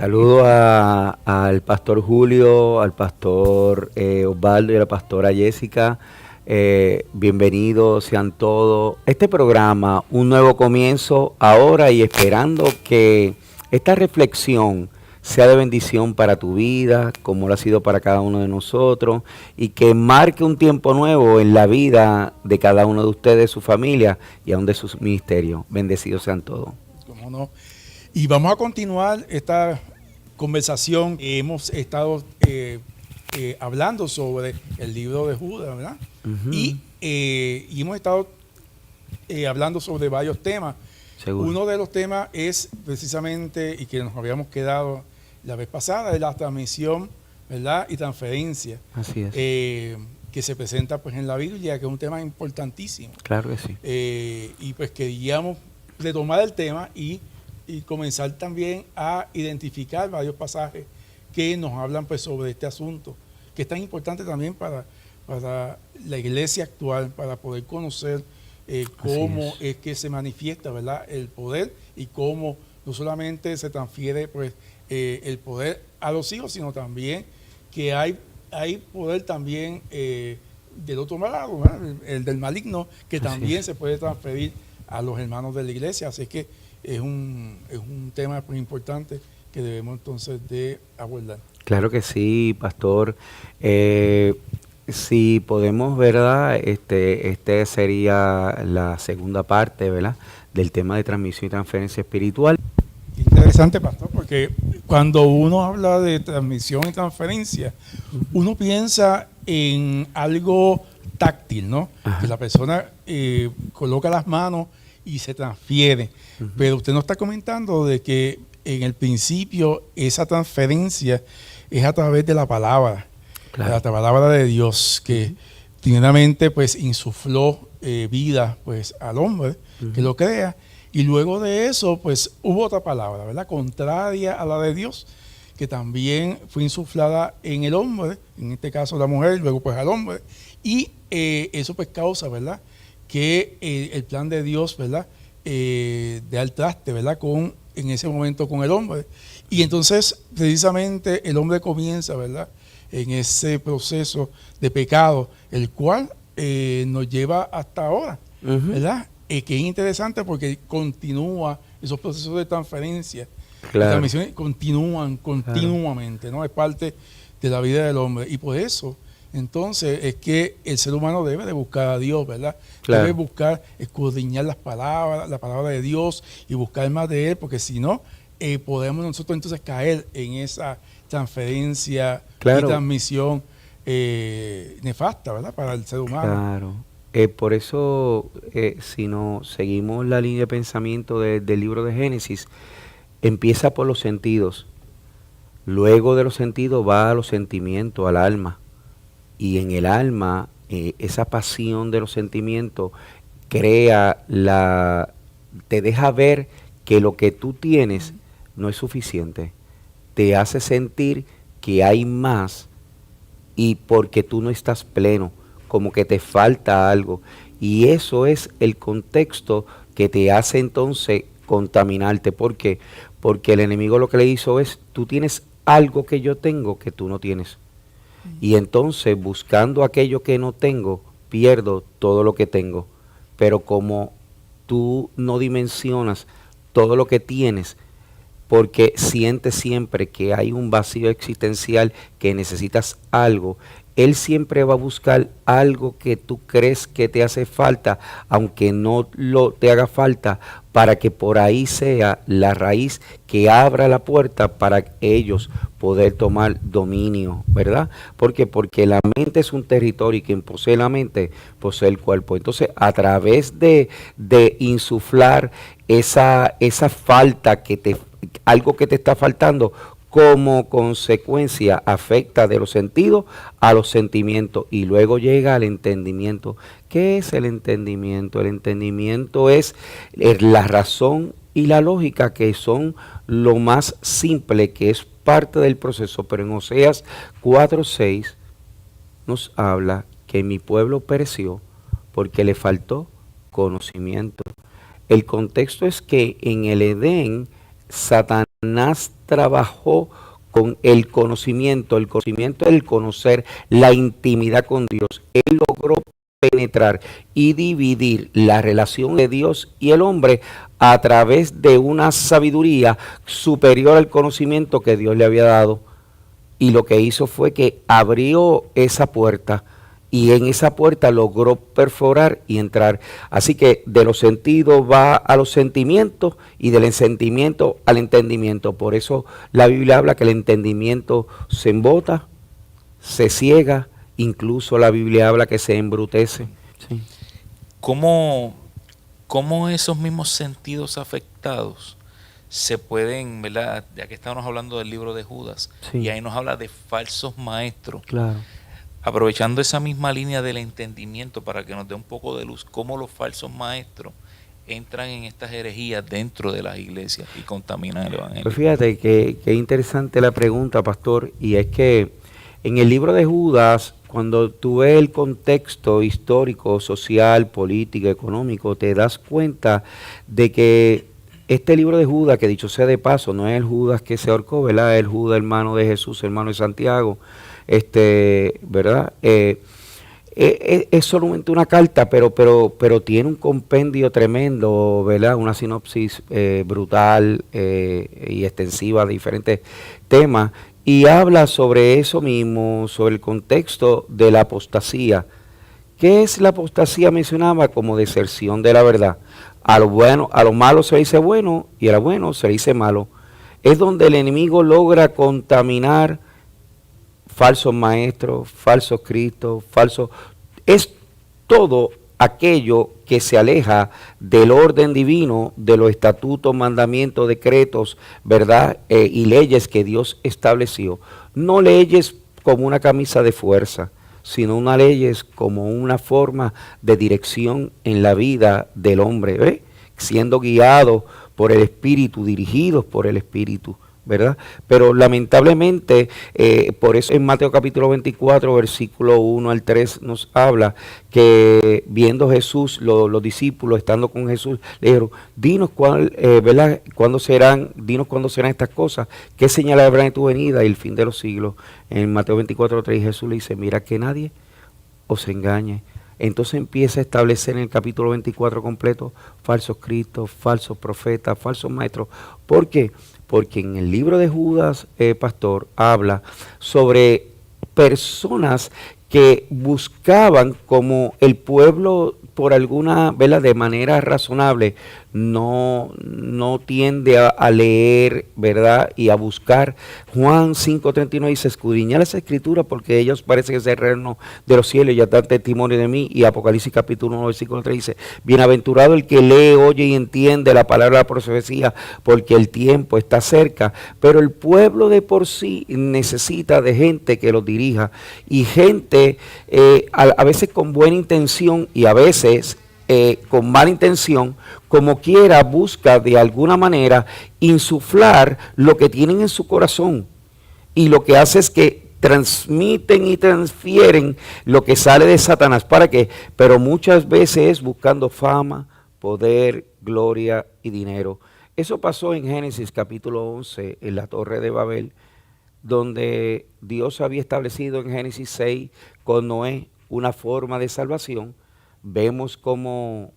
Saludo al pastor Julio, al pastor Osvaldo y a la pastora Jessica. Bienvenidos sean todos. Este programa, un nuevo comienzo ahora y esperando que esta reflexión sea de bendición para tu vida, como lo ha sido para cada uno de nosotros, y que marque un tiempo nuevo en la vida de cada uno de ustedes, su familia y aún de sus ministerios. Bendecidos sean todos. ¿Cómo no? Y vamos a continuar esta conversación. Hemos estado hablando sobre el libro de Judas, ¿verdad? Y hemos estado hablando sobre varios temas. Seguro. Uno de los temas es precisamente, y que nos habíamos quedado la vez pasada, de la transmisión, ¿verdad? Y transferencia. Así es. Que se presenta pues en la Biblia, que es un tema importantísimo. Claro que sí. Y pues queríamos retomar el tema y comenzar también a identificar varios pasajes que nos hablan pues sobre este asunto, que es tan importante también para la iglesia actual, para poder conocer cómo es que se manifiesta, ¿verdad?, el poder, y cómo no solamente se transfiere pues el poder a los hijos, sino también que hay poder también del otro lado, ¿verdad?, el del maligno, que también se puede transferir a los hermanos de la iglesia. Así que es un tema muy importante que debemos entonces de abordar. Claro que sí, pastor. Si podemos, ¿verdad? Este sería la segunda parte, ¿verdad?, del tema de transmisión y transferencia espiritual. Interesante, pastor, porque cuando uno habla de transmisión y transferencia, uno piensa en algo táctil, ¿no? Ajá. Que la persona coloca las manos y se transfiere. Pero usted nos está comentando de que en el principio esa transferencia es a través de la palabra, Claro. la palabra de Dios, que primeramente pues insufló vida pues al hombre que lo crea, y luego de eso pues hubo otra palabra, ¿verdad?, contraria a la de Dios, que también fue insuflada en el hombre, en este caso la mujer, luego pues al hombre, y eso pues causa, ¿verdad?, que el plan de Dios, ¿verdad?, de al traste, ¿verdad?, en ese momento con el hombre. Y entonces precisamente el hombre comienza, ¿verdad?, en ese proceso de pecado, el cual nos lleva hasta ahora, ¿verdad? Que es interesante porque continúa esos procesos de transferencia, Claro. de transmisión, continúan continuamente, ¿no? Es parte de la vida del hombre. Y por eso, entonces, es que el ser humano debe de buscar a Dios, ¿verdad? Claro. Debe buscar escudriñar las palabras, la palabra de Dios, y buscar más de Él, porque si no, podemos nosotros entonces caer en esa transferencia Claro. y transmisión nefasta, ¿verdad?, para el ser humano. Claro. Por eso, si no seguimos la línea de pensamiento del libro de Génesis, empieza por los sentidos. Luego de los sentidos va a los sentimientos, al alma. Y en el alma, esa pasión de los sentimientos te deja ver que lo que tú tienes no es suficiente. Te hace sentir que hay más, y porque tú no estás pleno, como que te falta algo. Y eso es el contexto que te hace entonces contaminarte. ¿Por qué? Porque el enemigo lo que le hizo es, tú tienes algo que yo tengo que tú no tienes. Y entonces, buscando aquello que no tengo, pierdo todo lo que tengo. Pero como tú no dimensionas todo lo que tienes, porque sientes siempre que hay un vacío existencial, que necesitas algo, él siempre va a buscar algo que tú crees que te hace falta, aunque no te haga falta, para que por ahí sea la raíz que abra la puerta para ellos poder tomar dominio, ¿verdad? ¿Por qué? Porque la mente es un territorio, y quien posee la mente posee el cuerpo. Entonces, a través de insuflar esa falta, algo que te está faltando, como consecuencia afecta de los sentidos a los sentimientos, y luego llega al entendimiento. ¿Qué es el entendimiento? El entendimiento es la razón y la lógica, que son lo más simple, que es parte del proceso. Pero en Oseas 4:6 nos habla que mi pueblo pereció porque le faltó conocimiento. El contexto es que en el Edén, Satanás Satanás trabajó con el conocimiento del conocer, la intimidad con Dios. Él logró penetrar y dividir la relación de Dios y el hombre a través de una sabiduría superior al conocimiento que Dios le había dado. Y lo que hizo fue que abrió esa puerta y en esa puerta logró perforar y entrar. Así que de los sentidos va a los sentimientos y del sentimiento al entendimiento. Por eso la Biblia habla que el entendimiento se embota, se ciega, incluso la Biblia habla que se embrutece. Sí. ¿Cómo esos mismos sentidos afectados se pueden, ¿verdad? Ya que estamos hablando del libro de Judas, Sí. y ahí nos habla de falsos maestros. Claro. Aprovechando esa misma línea del entendimiento para que nos dé un poco de luz, cómo los falsos maestros entran en estas herejías dentro de las iglesias y contaminan el evangelio. Pues fíjate que interesante la pregunta, pastor, y es que en el libro de Judas, cuando tú ves el contexto histórico, social, político, económico, te das cuenta de que este libro de Judas, que dicho sea de paso, no es el Judas que se ahorcó, ¿verdad? Es el Judas, hermano de Jesús, hermano de Santiago, ¿verdad? Es solamente una carta, pero tiene un compendio tremendo, ¿verdad? Una sinopsis brutal y extensiva de diferentes temas, y habla sobre eso mismo, sobre el contexto de la apostasía. ¿Qué es la apostasía? Mencionaba como deserción de la verdad. A lo bueno, a lo malo se le dice bueno y a lo bueno se le dice malo. Es donde el enemigo logra contaminar falsos maestros, falsos cristos, falsos... Es todo aquello que se aleja del orden divino, de los estatutos, mandamientos, decretos, ¿verdad? Y leyes que Dios estableció. No leyes como una camisa de fuerza, sino una leyes como una forma de dirección en la vida del hombre, siendo guiados por el Espíritu, dirigidos por el Espíritu, ¿verdad? Pero lamentablemente, por eso en Mateo capítulo 24, versículo 1 al 3 nos habla que viendo Jesús, los discípulos estando con Jesús, le dijeron, dinos ¿verdad? Dinos cuándo serán estas cosas, qué señal habrá en tu venida y el fin de los siglos. En Mateo 24, 3 Jesús le dice, mira que nadie os engañe. Entonces empieza a establecer en el capítulo 24 completo falsos cristos, falsos profetas, falsos maestros. ¿Por qué? Porque en el libro de Judas, pastor, habla sobre personas que buscaban, como el pueblo por alguna, ¿verdad? De manera razonable, no tiende a leer, ¿verdad? Y a buscar. Juan 5:39 dice, escudriñad las escrituras porque ellos parecen ser el reino de los cielos y ya dan testimonio de mí. Y Apocalipsis capítulo 1, versículo 3 dice, bienaventurado el que lee, oye y entiende la palabra de la profecía, porque el tiempo está cerca. Pero el pueblo de por sí necesita de gente que los dirija, y gente a veces con buena intención y a veces con mala intención, como quiera, busca de alguna manera insuflar lo que tienen en su corazón, y lo que hace es que transmiten y transfieren lo que sale de Satanás. ¿Para qué? Pero muchas veces buscando fama, poder, gloria y dinero. Eso pasó en Génesis capítulo 11, en la Torre de Babel, donde Dios había establecido en Génesis 6 con Noé una forma de salvación. Vemos como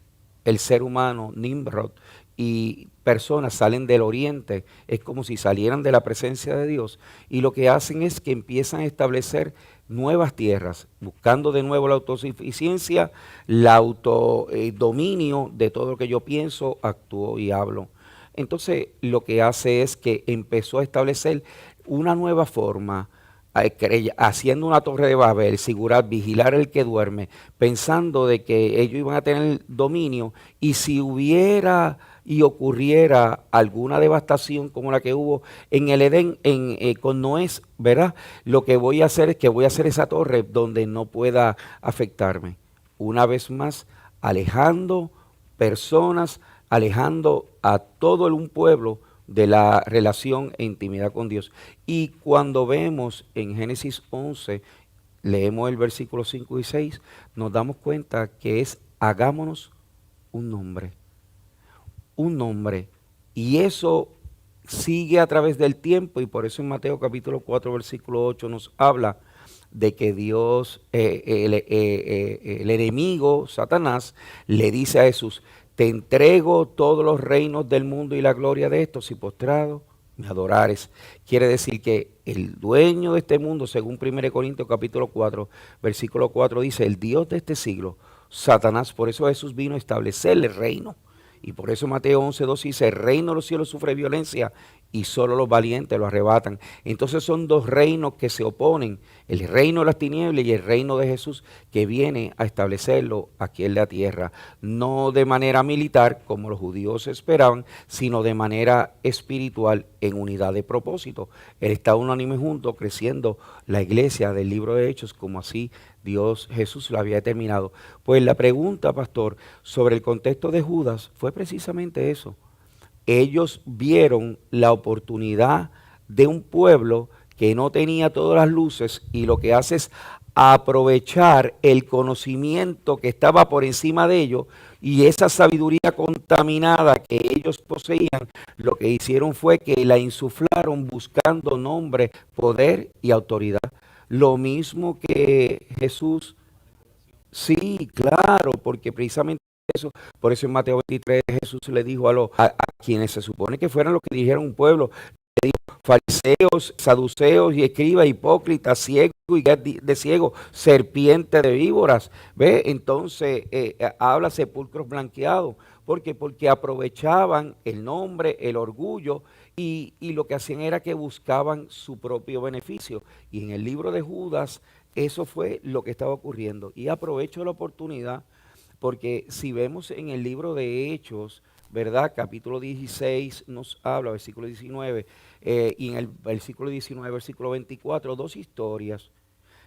el ser humano, Nimrod, y personas salen del oriente, es como si salieran de la presencia de Dios, y lo que hacen es que empiezan a establecer nuevas tierras, buscando de nuevo la autosuficiencia, el autodominio de todo lo que yo pienso, actúo y hablo. Entonces lo que hace es que empezó a establecer una nueva forma, haciendo una torre de Babel, sigurar, vigilar el que duerme, pensando de que ellos iban a tener dominio, y si hubiera y ocurriera alguna devastación como la que hubo en el Edén con Noé, ¿verdad? Lo que voy a hacer es que voy a hacer esa torre donde no pueda afectarme. Una vez más, alejando personas, alejando a todo un pueblo de la relación e intimidad con Dios. Y cuando vemos en Génesis 11, leemos el versículo 5 y 6, nos damos cuenta que es hagámonos un nombre. Un nombre. Y eso sigue a través del tiempo, y por eso en Mateo capítulo 4, versículo 8 nos habla de que Dios, el enemigo, Satanás, le dice a Jesús: te entrego todos los reinos del mundo y la gloria de estos, si postrado me adorares. Quiere decir que el dueño de este mundo, según 1 Corintios capítulo 4, versículo 4, dice: el Dios de este siglo, Satanás. Por eso Jesús vino a establecer el reino. Y por eso Mateo 11:2 dice: el reino de los cielos sufre violencia y solo los valientes lo arrebatan. Entonces son dos reinos que se oponen: el reino de las tinieblas y el reino de Jesús, que viene a establecerlo aquí en la tierra. No de manera militar, como los judíos esperaban, sino de manera espiritual, en unidad de propósito. Él está unánime junto, creciendo la iglesia del libro de Hechos, como así Dios, Jesús lo había determinado. Pues la pregunta, pastor, sobre el contexto de Judas fue precisamente eso. Ellos vieron la oportunidad de un pueblo que no tenía todas las luces, y lo que hace es aprovechar el conocimiento que estaba por encima de ellos, y esa sabiduría contaminada que ellos poseían, lo que hicieron fue que la insuflaron buscando nombre, poder y autoridad. Lo mismo que Jesús. Sí, claro, porque precisamente eso, por eso en Mateo 23 Jesús le dijo a quienes se supone que fueran los que dirigieron un pueblo: fariseos, saduceos y escribas, hipócritas, ciegos y de ciego, serpiente de víboras. ¿Ve? Entonces habla sepulcros blanqueados. ¿Por qué? Porque aprovechaban el nombre, el orgullo, y lo que hacían era que buscaban su propio beneficio. Y en el libro de Judas eso fue lo que estaba ocurriendo. Y aprovecho la oportunidad porque si vemos en el libro de Hechos, ¿verdad? Capítulo 16 nos habla, versículo 19, y en el versículo 19, versículo 24, dos historias.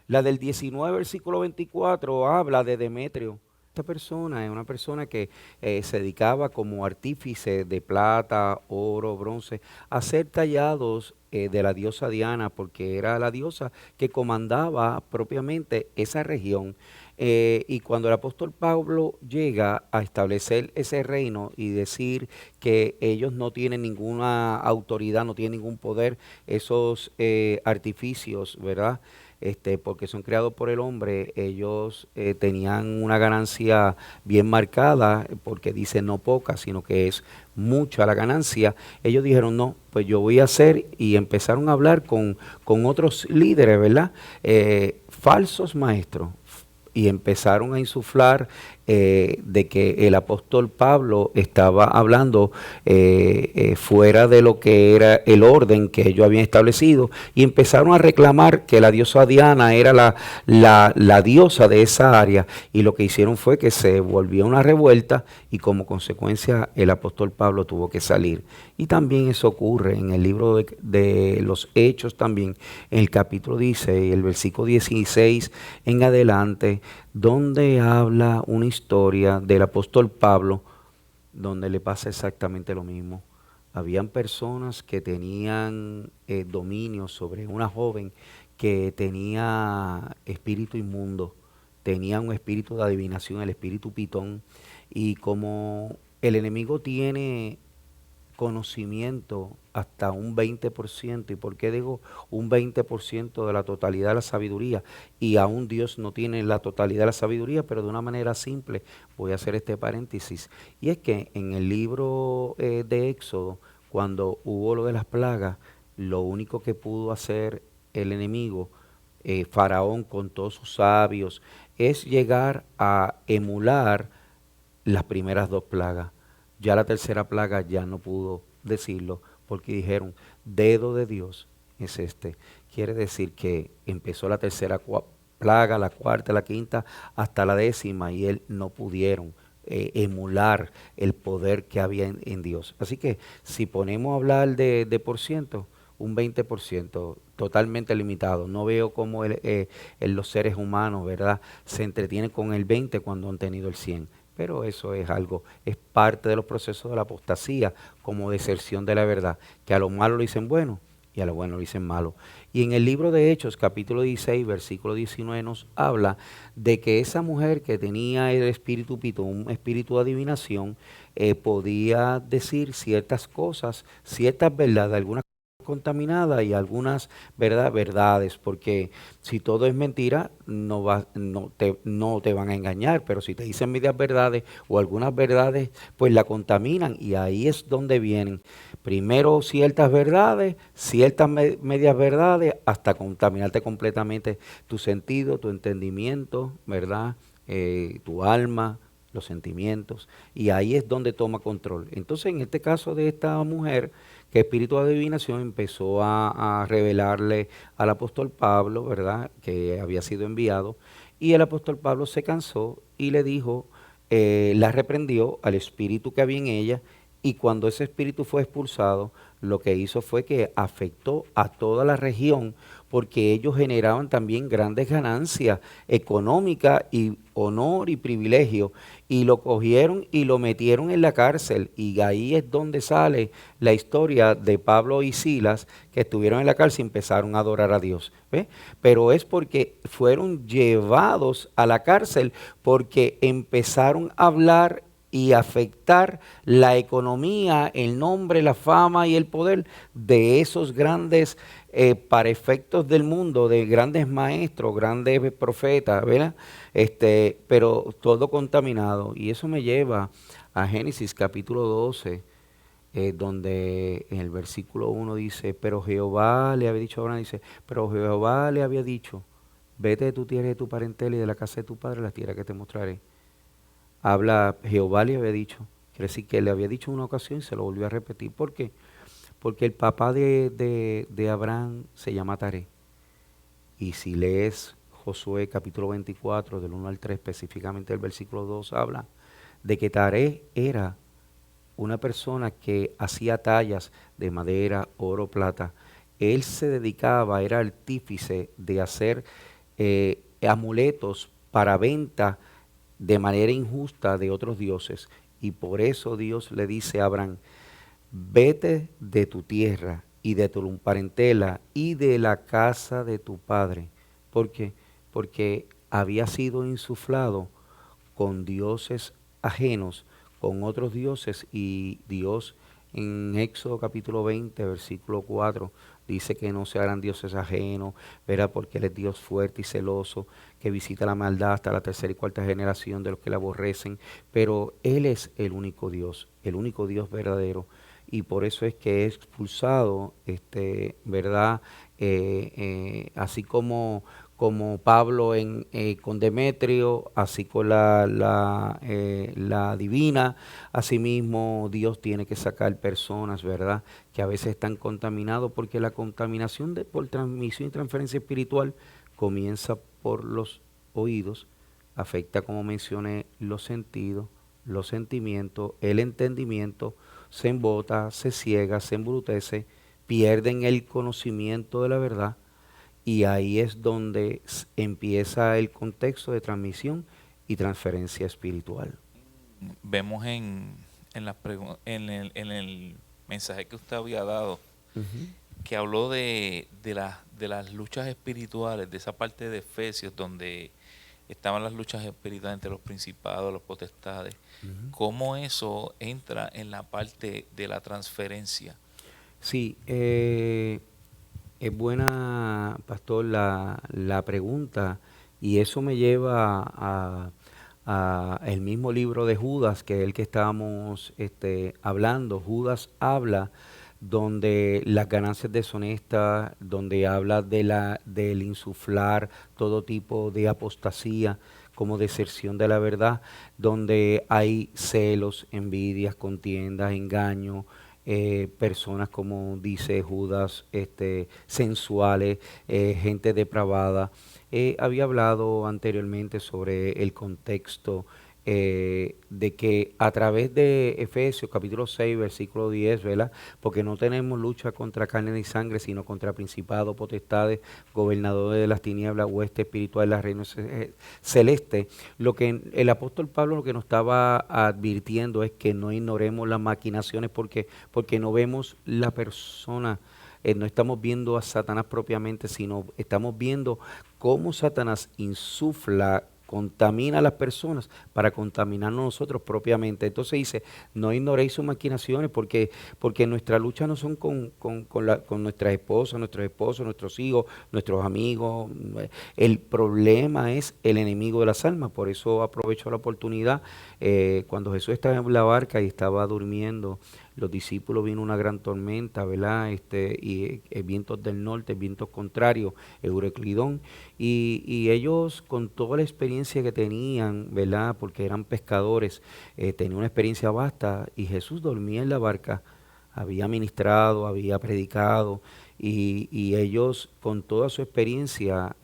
La del 19, versículo 24, habla de Demetrio. Esta persona es una persona que se dedicaba como artífice de plata, oro, bronce, a hacer tallados de la diosa Diana, porque era la diosa que comandaba propiamente esa región. Y cuando el apóstol Pablo llega a establecer ese reino y decir que ellos no tienen ninguna autoridad, no tienen ningún poder, esos artificios, ¿verdad? Porque son creados por el hombre, ellos tenían una ganancia bien marcada, porque dice no poca, sino que es mucha la ganancia. Ellos dijeron: no, pues yo voy a hacer, y empezaron a hablar con otros líderes, ¿verdad? Falsos maestros, y empezaron a insuflar de que el apóstol Pablo estaba hablando fuera de lo que era el orden que ellos habían establecido, y empezaron a reclamar que la diosa Diana era la diosa de esa área, y lo que hicieron fue que se volvió una revuelta, y como consecuencia el apóstol Pablo tuvo que salir. Y también eso ocurre en el libro de los Hechos, también en el capítulo 16, el versículo 16 en adelante, donde habla una historia del apóstol Pablo, donde le pasa exactamente lo mismo. Habían personas que tenían dominio sobre una joven que tenía espíritu inmundo, tenía un espíritu de adivinación, el espíritu pitón, y como el enemigo tiene conocimiento hasta un 20%. ¿Y por qué digo un 20% de la totalidad de la sabiduría? Y aún Dios no tiene la totalidad de la sabiduría, pero de una manera simple voy a hacer este paréntesis. Y es que en el libro de Éxodo, cuando hubo lo de las plagas, lo único que pudo hacer el enemigo, Faraón con todos sus sabios, es llegar a emular las primeras dos plagas. Ya la tercera plaga ya no pudo decirlo, porque dijeron: dedo de Dios es este. Quiere decir que empezó la tercera plaga, la cuarta, la quinta, hasta la décima, y él no pudieron emular el poder que había en Dios. Así que si ponemos a hablar de por ciento, un 20% totalmente limitado. No veo cómo los seres humanos, ¿verdad?, se entretienen con el 20 cuando han tenido el 100. Pero eso es algo, es parte de los procesos de la apostasía, como deserción de la verdad, que a lo malo le dicen bueno y a lo bueno le dicen malo. Y en el libro de Hechos, capítulo 16, versículo 19, nos habla de que esa mujer que tenía el espíritu pito, un espíritu de adivinación, podía decir ciertas cosas, ciertas verdades, algunas contaminadas y algunas verdades, porque si todo es mentira, no te van a engañar, pero si te dicen medias verdades o algunas verdades, pues la contaminan, y ahí es donde vienen primero ciertas verdades, ciertas medias verdades, hasta contaminarte completamente tu sentido, tu entendimiento, ¿verdad? Tu alma, los sentimientos, y ahí es donde toma control. Entonces, en este caso de esta mujer, que espíritu de adivinación empezó a revelarle al apóstol Pablo, ¿verdad?, que había sido enviado, y el apóstol Pablo se cansó y le dijo, la reprendió al espíritu que había en ella, y cuando ese espíritu fue expulsado, lo que hizo fue que afectó a toda la región, porque ellos generaban también grandes ganancias económicas y honor y privilegio, y lo cogieron y lo metieron en la cárcel, y ahí es donde sale la historia de Pablo y Silas, que estuvieron en la cárcel y empezaron a adorar a Dios, ¿ve? Pero es porque fueron llevados a la cárcel porque empezaron a hablar y afectar la economía, el nombre, la fama y el poder de esos grandes, para efectos del mundo, de grandes maestros, grandes profetas, ¿verdad? Pero todo contaminado. Y eso me lleva a Génesis capítulo 12, donde en el versículo 1 dice, pero Jehová le había dicho a Abraham, dice, pero Jehová le había dicho, vete de tu tierra y de tu parentela y de la casa de tu padre a la tierra que te mostraré. Habla, Jehová le había dicho, quiere decir que le había dicho en una ocasión y se lo volvió a repetir. ¿Por qué? Porque el papá de Abraham se llama Taré. Y si lees Josué capítulo 24, del 1 al 3, específicamente el versículo 2, habla de que Taré era una persona que hacía tallas de madera, oro, plata. Él se dedicaba, era artífice de hacer amuletos para venta de manera injusta de otros dioses. Y por eso Dios le dice a Abraham, vete de tu tierra y de tu parentela y de la casa de tu padre. ¿Por qué? Porque había sido insuflado con dioses ajenos, con otros dioses, y Dios en Éxodo capítulo 20, versículo 4, dice que no se harán dioses ajenos, ¿verdad? Porque Él es Dios fuerte y celoso, que visita la maldad hasta la tercera y cuarta generación de los que le aborrecen, pero Él es el único Dios verdadero, y por eso es que es expulsado, ¿verdad? Así como Pablo con Demetrio, así con la divina, asimismo Dios tiene que sacar personas, ¿verdad?, que a veces están contaminados, porque la contaminación por transmisión y transferencia espiritual comienza por los oídos, afecta, como mencioné, los sentidos, los sentimientos, el entendimiento, se embota, se ciega, se embrutece, pierden el conocimiento de la verdad, y ahí es donde empieza el contexto de transmisión y transferencia espiritual. Vemos en el mensaje que usted había dado, Ujú. que habló de las luchas espirituales, de esa parte de Efesios donde estaban las luchas espirituales entre los principados, los potestades. Ujú. ¿Cómo eso entra en la parte de la transferencia? Sí, es buena, pastor, la pregunta, y eso me lleva a el mismo libro de Judas, que es el que estábamos hablando. Judas habla donde las ganancias deshonestas, donde habla del insuflar todo tipo de apostasía, como deserción de la verdad, donde hay celos, envidias, contiendas, engaños, personas, como dice Judas, sensuales, gente depravada. Había hablado anteriormente sobre el contexto, de que a través de Efesios capítulo 6, versículo 10, ¿verdad? Porque no tenemos lucha contra carne ni sangre, sino contra principados, potestades, gobernadores de las tinieblas, hueste espiritual de las reinos celestes. Lo que el apóstol Pablo lo que nos estaba advirtiendo es que no ignoremos las maquinaciones, porque no vemos la persona no estamos viendo a Satanás propiamente, sino estamos viendo cómo Satanás insufla, contamina a las personas para contaminarnos nosotros propiamente. Entonces dice, no ignoréis sus maquinaciones, porque nuestra lucha no son con nuestras esposas, nuestros esposos, nuestros hijos, nuestros amigos. El problema es el enemigo de las almas. Por eso aprovecho la oportunidad. Cuando Jesús estaba en la barca y estaba durmiendo, los discípulos, vino una gran tormenta, ¿verdad? Y vientos del norte, vientos contrarios, Euroclidón, y ellos, con toda la experiencia que tenían, ¿verdad? Porque eran pescadores, tenían una experiencia vasta, y Jesús dormía en la barca, había ministrado, había predicado, y ellos, con toda su experiencia,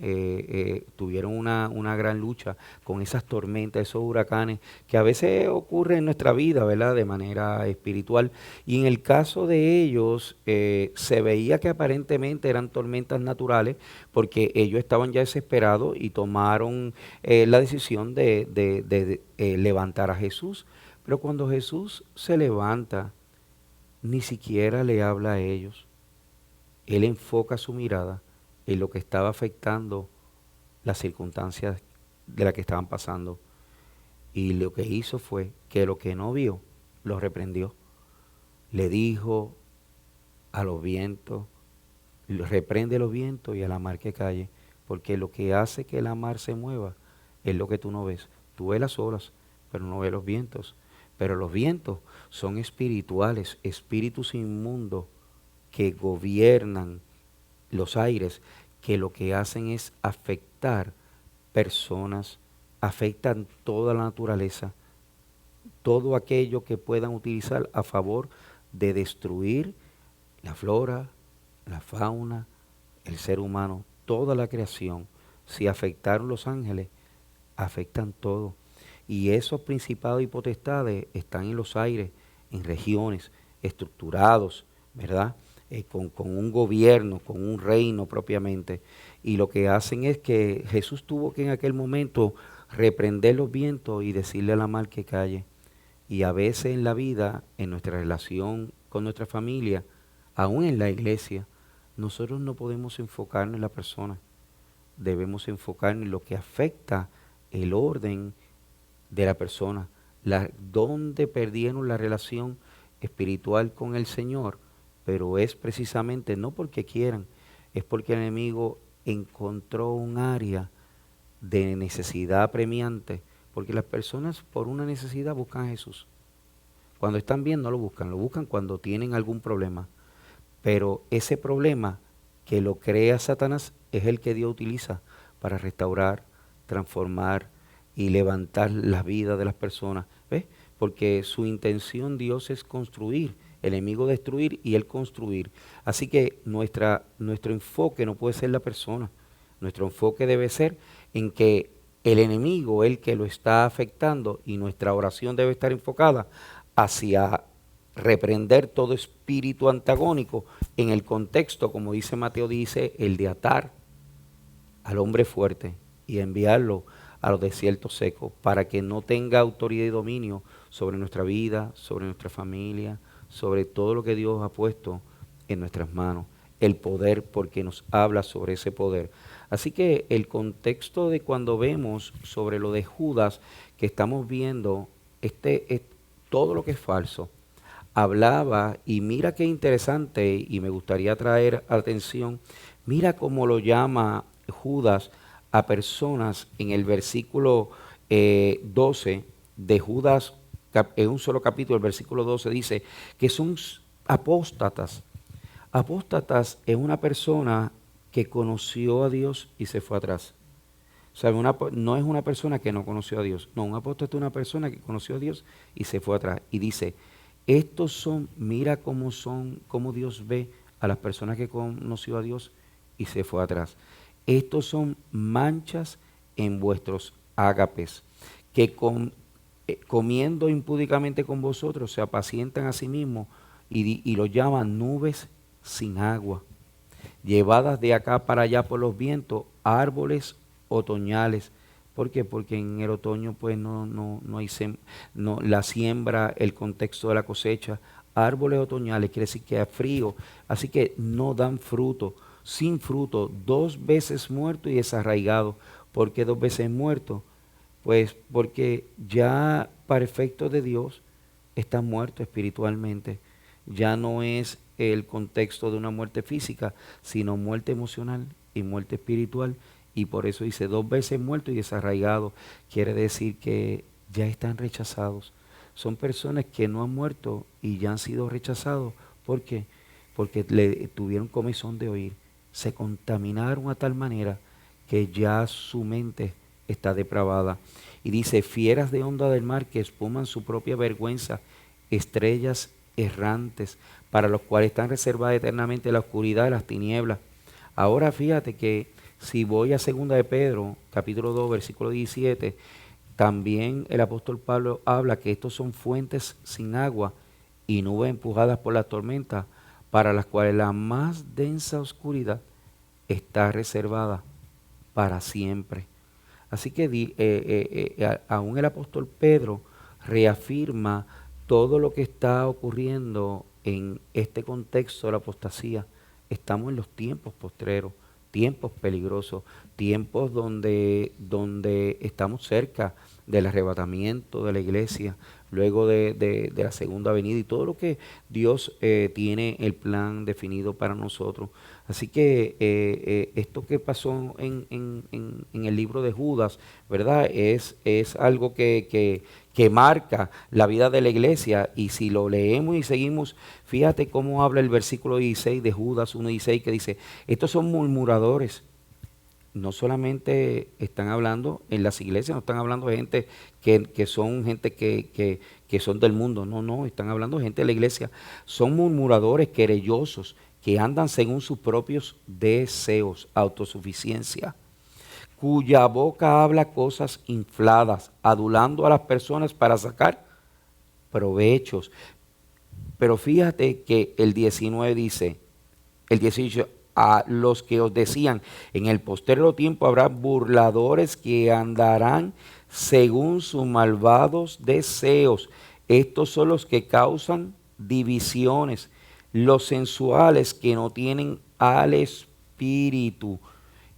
tuvieron una gran lucha con esas tormentas, esos huracanes que a veces ocurren en nuestra vida, ¿verdad? De manera espiritual. Y en el caso de ellos, se veía que aparentemente eran tormentas naturales, porque ellos estaban ya desesperados y tomaron la decisión de levantar a Jesús. Pero cuando Jesús se levanta, ni siquiera le habla a ellos. Él enfoca su mirada en lo que estaba afectando las circunstancias de las que estaban pasando. Y lo que hizo fue que lo que no vio, lo reprendió. Le dijo a los vientos, reprende los vientos y a la mar que calle, porque lo que hace que la mar se mueva es lo que tú no ves. Tú ves las olas, pero no ves los vientos. Pero los vientos son espirituales, espíritus inmundos que gobiernan los aires, que lo que hacen es afectar personas, afectan toda la naturaleza, todo aquello que puedan utilizar a favor de destruir la flora, la fauna, el ser humano, toda la creación. Si afectaron los ángeles, afectan todo. Y esos principados y potestades están en los aires, en regiones, estructurados, ¿verdad? Con un gobierno, con un reino propiamente. Y lo que hacen es que Jesús tuvo que en aquel momento reprender los vientos y decirle a la mar que calle. Y a veces en la vida, en nuestra relación con nuestra familia, aún en la iglesia, nosotros no podemos enfocarnos en la persona. Debemos enfocarnos en lo que afecta el orden de la persona, donde perdieron la relación espiritual con el Señor, pero es precisamente no porque quieran, es porque el enemigo encontró un área de necesidad apremiante, porque las personas por una necesidad buscan a Jesús. Cuando están bien no lo buscan cuando tienen algún problema, pero ese problema que lo crea Satanás es el que Dios utiliza para restaurar, transformar y levantar la vida de las personas. ¿Ves? Porque su intención, Dios, es construir, el enemigo destruir y él construir. Así que nuestro enfoque no puede ser la persona. Nuestro enfoque debe ser en que el enemigo, el que lo está afectando, y nuestra oración debe estar enfocada hacia reprender todo espíritu antagónico en el contexto, como dice Mateo, dice, el de atar al hombre fuerte y enviarlo a los desiertos secos, para que no tenga autoridad y dominio sobre nuestra vida, sobre nuestra familia, sobre todo lo que Dios ha puesto en nuestras manos. El poder, porque nos habla sobre ese poder. Así que el contexto de cuando vemos sobre lo de Judas, que estamos viendo, todo lo que es falso, hablaba, y mira qué interesante, y me gustaría traer atención, mira cómo lo llama Judas a personas en el versículo 12 de Judas, en un solo capítulo, el versículo 12 dice que son apóstatas. Apóstatas es una persona que conoció a Dios y se fue atrás. O sea, no es una persona que no conoció a Dios. No, un apóstata es una persona que conoció a Dios y se fue atrás. Y dice, estos son, mira cómo Dios ve a las personas que conoció a Dios y se fue atrás. Estos son manchas en vuestros ágapes, que comiendo impúdicamente con vosotros se apacientan a sí mismos y los llaman nubes sin agua, llevadas de acá para allá por los vientos, árboles otoñales. ¿Por qué? Porque en el otoño pues no hay la siembra, el contexto de la cosecha, árboles otoñales, quiere decir que hay frío, así que no dan fruto, sin fruto, 2 veces muerto y desarraigado. ¿Por qué 2 veces muerto? Pues porque ya para efectos de Dios está muerto espiritualmente. Ya no es el contexto de una muerte física, sino muerte emocional y muerte espiritual. Y por eso dice 2 veces muerto y desarraigado. Quiere decir que ya están rechazados. Son personas que no han muerto y ya han sido rechazados. ¿Por qué? Porque le tuvieron comezón de oír. Se contaminaron a tal manera que ya su mente está depravada. Y dice, fieras de onda del mar que espuman su propia vergüenza, estrellas errantes, para los cuales están reservadas eternamente la oscuridad de las tinieblas. Ahora fíjate que si voy a 2 de Pedro, capítulo 2, versículo 17, también el apóstol Pablo habla que estos son fuentes sin agua y nubes empujadas por la tormenta, para las cuales la más densa oscuridad está reservada para siempre. Así que aún el apóstol Pedro reafirma todo lo que está ocurriendo en este contexto de la apostasía. Estamos en los tiempos postreros, tiempos peligrosos, tiempos donde estamos cerca del arrebatamiento de la iglesia, luego de la segunda venida y todo lo que Dios tiene el plan definido para nosotros. Así que esto que pasó en el libro de Judas, ¿verdad? Es algo que marca la vida de la iglesia, y si lo leemos y seguimos, fíjate cómo habla el versículo 16 de Judas 1:16, que dice, estos son murmuradores. No solamente están hablando en las iglesias, no están hablando de gente que son gente que son del mundo, no, están hablando de gente de la iglesia. Son murmuradores, querellosos, que andan según sus propios deseos, autosuficiencia, cuya boca habla cosas infladas, adulando a las personas para sacar provechos. Pero fíjate que el 19 dice, el 18, a los que os decían, en el postrero tiempo habrá burladores que andarán según sus malvados deseos. Estos son los que causan divisiones, los sensuales que no tienen al Espíritu.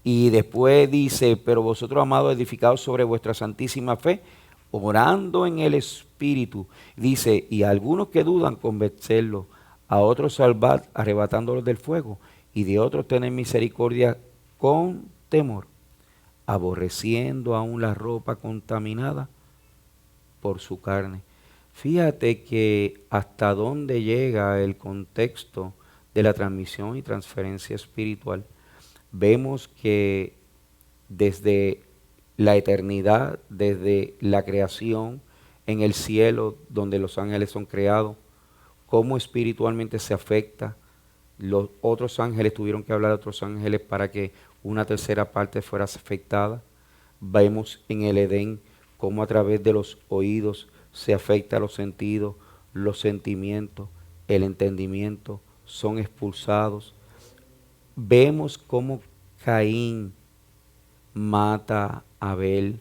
Y después dice, pero vosotros, amados, edificados sobre vuestra santísima fe, orando en el Espíritu. Dice, y a algunos que dudan, convencerlos, a otros salvad, arrebatándolos del fuego, y de otros tener misericordia con temor, aborreciendo aún la ropa contaminada por su carne. Fíjate que hasta dónde llega el contexto de la transmisión y transferencia espiritual. Vemos que desde la eternidad, desde la creación en el cielo, donde los ángeles son creados, cómo espiritualmente se afecta. Los otros ángeles tuvieron que hablar de otros ángeles para que una tercera parte fuera afectada. Vemos en el Edén cómo a través de los oídos se afecta los sentidos, los sentimientos, el entendimiento, son expulsados. Vemos cómo Caín mata a Abel.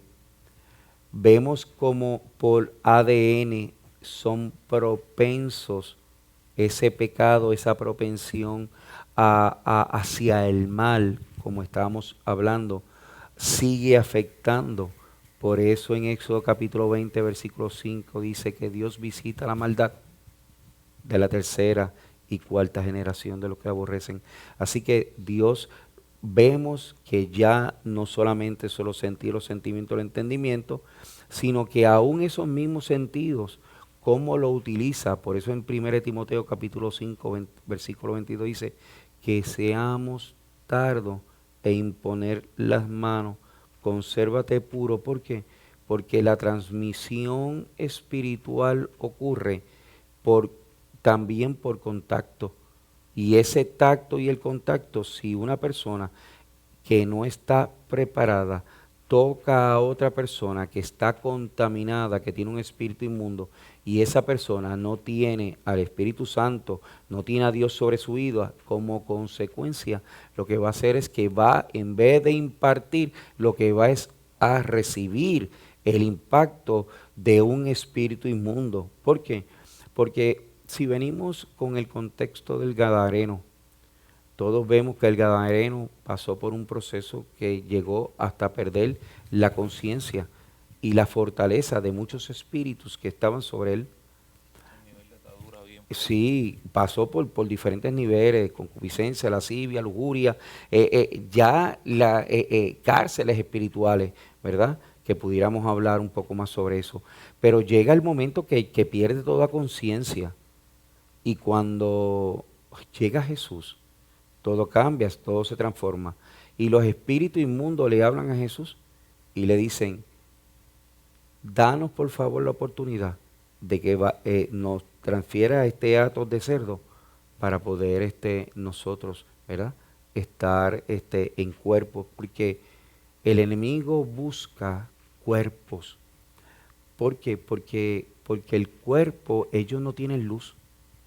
Vemos cómo por ADN son propensos ese pecado, esa propensión hacia el mal, como estábamos hablando, sigue afectando. Por eso en Éxodo capítulo 20, versículo 5 dice que Dios visita la maldad de la tercera y cuarta generación de los que aborrecen. Así que Dios, vemos que ya no solamente solo sentir los sentimientos, el entendimiento, sino que aún esos mismos sentidos, cómo lo utiliza. Por eso en 1 Timoteo capítulo 5, versículo 22 dice que seamos tardos en imponer las manos, consérvate puro. ¿Por qué? Porque la transmisión espiritual ocurre también por contacto. Y ese tacto y el contacto, si una persona que no está preparada toca a otra persona que está contaminada, que tiene un espíritu inmundo, y esa persona no tiene al Espíritu Santo, no tiene a Dios sobre su vida, como consecuencia, lo que va a hacer es que va, en vez de impartir, lo que va es a recibir el impacto de un espíritu inmundo. ¿Por qué? Porque si venimos con el contexto del Gadareno, todos vemos que el Gadareno pasó por un proceso que llegó hasta perder la conciencia y la fortaleza de muchos espíritus que estaban sobre él. Un nivel de atadura bien. Sí, pasó por diferentes niveles, concupiscencia, lascivia, lujuria, cárceles espirituales, ¿verdad? Que pudiéramos hablar un poco más sobre eso. Pero llega el momento que pierde toda conciencia y cuando llega Jesús, todo cambia, todo se transforma. Y los espíritus inmundos le hablan a Jesús y le dicen, danos por favor la oportunidad de que nos transfiera este hato de cerdo para poder nosotros, ¿verdad? Estar en cuerpos, porque el enemigo busca cuerpos. ¿Por qué? Porque el cuerpo, ellos no tienen luz,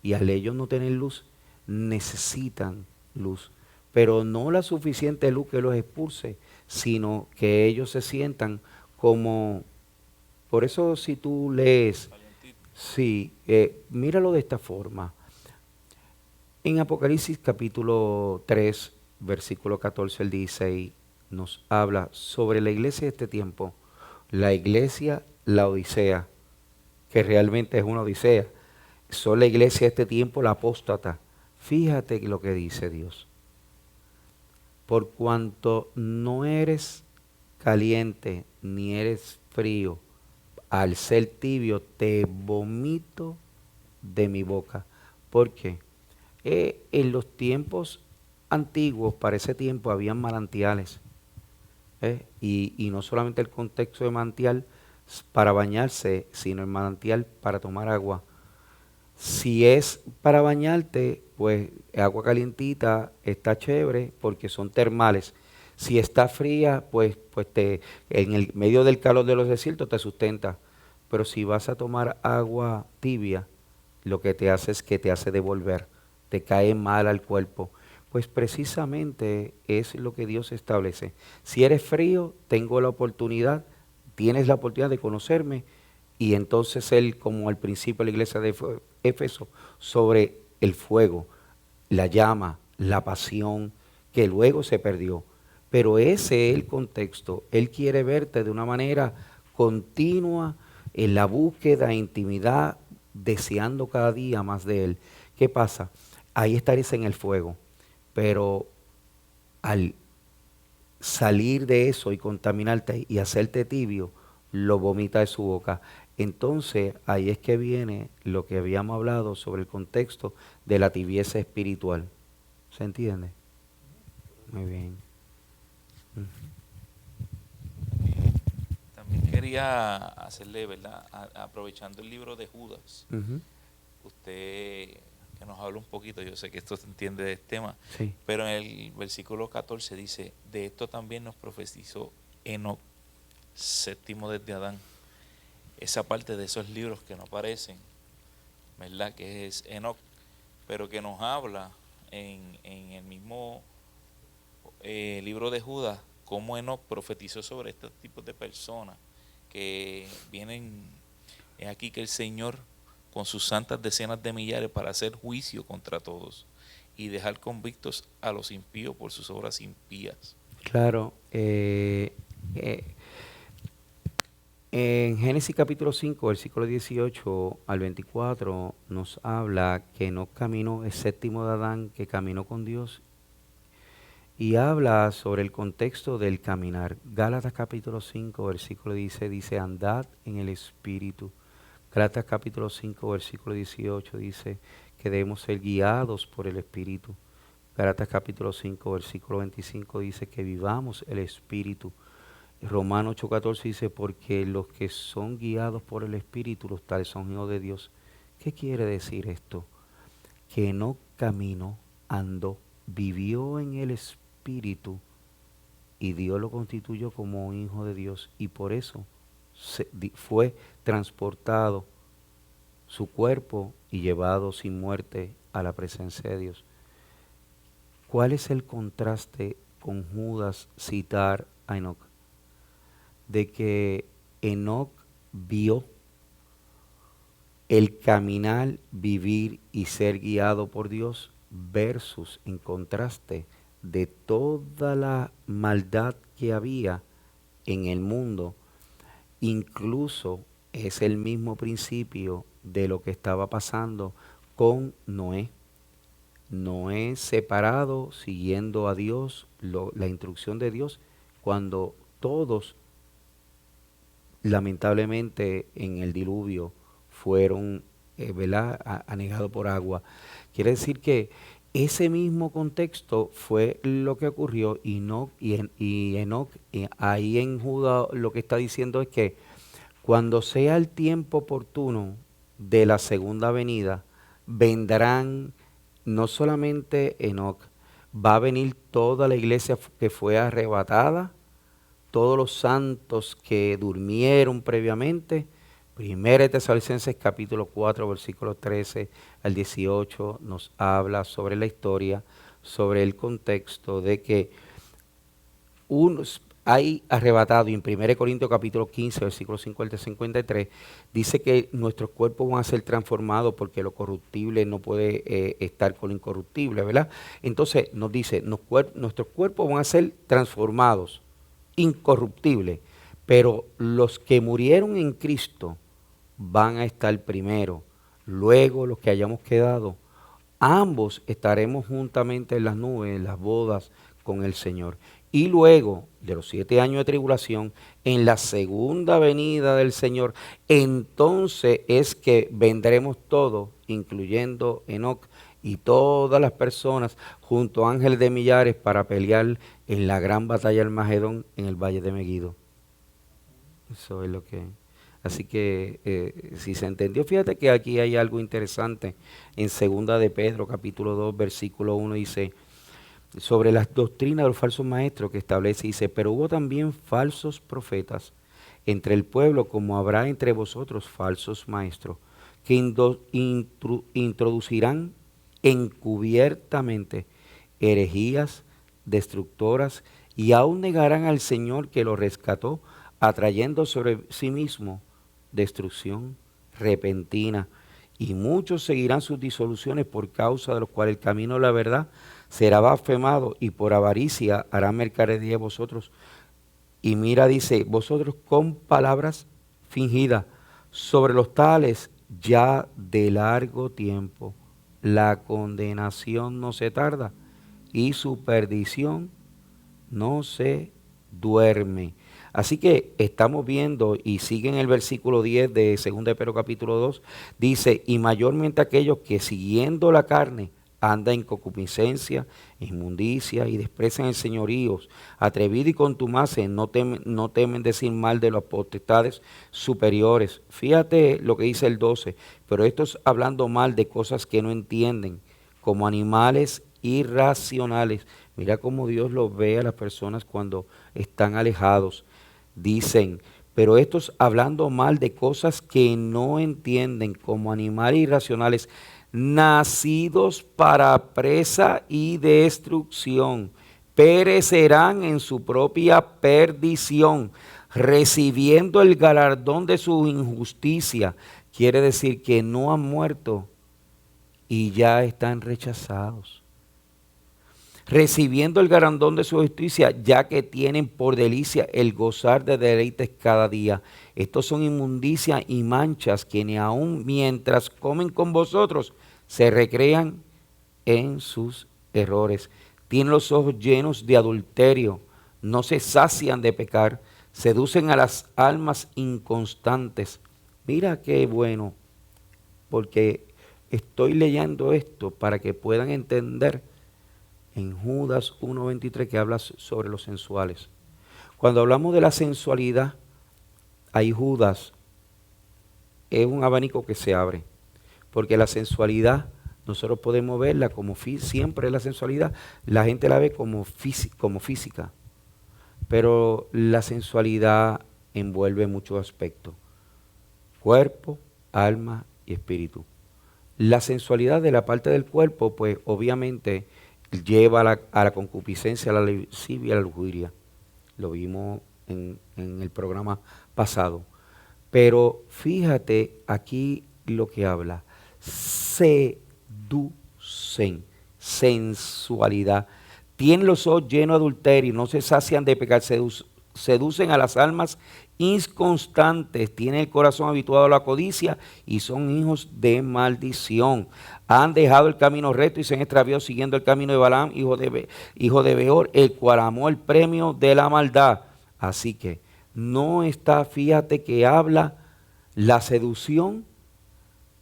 y al ellos no tener luz, necesitan luz, pero no la suficiente luz que los expulse, sino que ellos se sientan como, por eso si tú lees, Calientito. sí, míralo de esta forma. En Apocalipsis capítulo 3, versículo 14 al 16, nos habla sobre la iglesia de este tiempo, la iglesia, la Odisea, que realmente es una Odisea. Son la iglesia de este tiempo, la apóstata. Fíjate lo que dice Dios. Por cuanto no eres caliente ni eres frío, al ser tibio te vomito de mi boca. ¿Por qué? En los tiempos antiguos, para ese tiempo, habían manantiales. Y no solamente el contexto de manantial para bañarse, sino el manantial para tomar agua. Si es para bañarte, pues agua calientita está chévere porque son termales. Si está fría, pues en el medio del calor de los desiertos te sustenta. Pero si vas a tomar agua tibia, lo que te hace es que te hace devolver, te cae mal al cuerpo. Pues precisamente es lo que Dios establece. Si eres frío, tengo la oportunidad, tienes la oportunidad de conocerme. Y entonces él, como al principio de la iglesia de Éfeso, sobre el fuego, la llama, la pasión, que luego se perdió. Pero ese es el contexto. Él quiere verte de una manera continua en la búsqueda, intimidad, deseando cada día más de él. ¿Qué pasa? Ahí estarías en el fuego, pero al salir de eso y contaminarte y hacerte tibio, lo vomita de su boca. Entonces, ahí es que viene lo que habíamos hablado sobre el contexto de la tibieza espiritual. ¿Se entiende? Muy bien. También quería hacerle, ¿verdad? Aprovechando el libro de Judas, Ujú. usted que nos habla un poquito, yo sé que esto se entiende del tema, Sí. pero en el versículo 14 dice, de esto también nos profetizó Enoc, séptimo desde Adán. Esa parte de esos libros que no aparecen, ¿verdad? Que es Enoc, pero que nos habla en el mismo libro de Judas, cómo Enoc profetizó sobre estos tipos de personas que vienen, es aquí que el Señor con sus santas decenas de millares para hacer juicio contra todos y dejar convictos a los impíos por sus obras impías. Claro. En Génesis capítulo 5, versículo 18 al 24, nos habla que no caminó el séptimo de Adán, que caminó con Dios, y habla sobre el contexto del caminar. Gálatas capítulo 5, versículo 10 dice, andad en el Espíritu. Gálatas capítulo 5, versículo 18 dice que debemos ser guiados por el Espíritu. Gálatas capítulo 5, versículo 25 dice que vivamos el Espíritu. Romanos 8:14 dice, porque los que son guiados por el Espíritu, los tales son hijos de Dios. ¿Qué quiere decir esto? Que no caminó, andó, vivió en el Espíritu y Dios lo constituyó como un hijo de Dios y por eso fue transportado su cuerpo y llevado sin muerte a la presencia de Dios. ¿Cuál es el contraste con Judas citar a Enoc? De que Enoc vio el caminar, vivir y ser guiado por Dios versus, en contraste, de toda la maldad que había en el mundo. Incluso es el mismo principio de lo que estaba pasando con Noé. Noé separado, siguiendo a Dios, la instrucción de Dios, cuando todos, lamentablemente, en el diluvio fueron ¿verdad? Anegados por agua. Quiere decir que ese mismo contexto fue lo que ocurrió y Enoc, ahí en Judá lo que está diciendo es que cuando sea el tiempo oportuno de la segunda venida, vendrán no solamente Enoc, va a venir toda la iglesia que fue arrebatada, todos los santos que durmieron previamente. Primera de Tesalonicenses capítulo 4, versículo 13 al 18 nos habla sobre la historia, sobre el contexto de que hay arrebatado, y en 1 Corintios capítulo 15, versículo 50 y 53, dice que nuestros cuerpos van a ser transformados porque lo corruptible no puede estar con lo incorruptible, ¿verdad? Entonces nos dice, nuestros cuerpos van a ser transformados, incorruptibles, pero los que murieron en Cristo van a estar primero, luego los que hayamos quedado, ambos estaremos juntamente en las nubes, en las bodas con el Señor. Y luego de los 7 años de tribulación, en la segunda venida del Señor, entonces es que vendremos todos, incluyendo Enoc y todas las personas, junto a ángeles de millares, para pelear en la gran batalla del Magedón en el valle de Megido. Eso es lo que... Así que si se entendió, fíjate que aquí hay algo interesante. En 2 de Pedro, capítulo 2, versículo 1, dice, sobre las doctrinas de los falsos maestros que establece, dice, pero hubo también falsos profetas entre el pueblo, como habrá entre vosotros falsos maestros, que introducirán encubiertamente herejías destructoras y aún negarán al Señor que lo rescató, atrayendo sobre sí mismo destrucción repentina, y muchos seguirán sus disoluciones, por causa de los cuales el camino de la verdad será blasfemado, y por avaricia harán mercadería de vosotros. Y mira, dice, vosotros con palabras fingidas, sobre los tales ya de largo tiempo la condenación no se tarda y su perdición no se duerme. Así que estamos viendo, y sigue en el versículo 10 de 2 de Pedro capítulo 2, dice, y mayormente aquellos que siguiendo la carne andan en concupiscencia, inmundicia y desprecian el señoríos, atrevidos y contumaces, no temen decir mal de las potestades superiores. Fíjate lo que dice el 12, pero estos hablando mal de cosas que no entienden, como animales irracionales. Mira cómo Dios los ve a las personas cuando están alejados. Dicen, pero estos hablando mal de cosas que no entienden, como animales irracionales, nacidos para presa y destrucción, perecerán en su propia perdición, recibiendo el galardón de su injusticia. Quiere decir que no han muerto y ya están rechazados, recibiendo el galardón de su justicia, ya que tienen por delicia el gozar de deleites cada día. Estos son inmundicias y manchas, quienes aún mientras comen con vosotros se recrean en sus errores. Tienen los ojos llenos de adulterio, no se sacian de pecar, seducen a las almas inconstantes. Mira qué bueno, porque estoy leyendo esto para que puedan entender en Judas 1:23 que habla sobre los sensuales. Cuando hablamos de la sensualidad, ahí Judas es un abanico que se abre, porque la sensualidad nosotros podemos verla como siempre la sensualidad, la gente la ve como física, pero la sensualidad envuelve muchos aspectos: cuerpo, alma y espíritu. La sensualidad de la parte del cuerpo, pues obviamente lleva a la concupiscencia, a la lascivia, a la lujuria. Lo vimos en el programa pasado. Pero fíjate, aquí lo que habla. Seducen, sensualidad. Tienen los ojos llenos de adulterio, no se sacian de pecar, seducen a las almas inconstantes, tienen el corazón habituado a la codicia y son hijos de maldición. Han dejado el camino recto y se han extraviado siguiendo el camino de Balaam, hijo de Beor, el cual amó el premio de la maldad. Así que no está, fíjate que habla la seducción,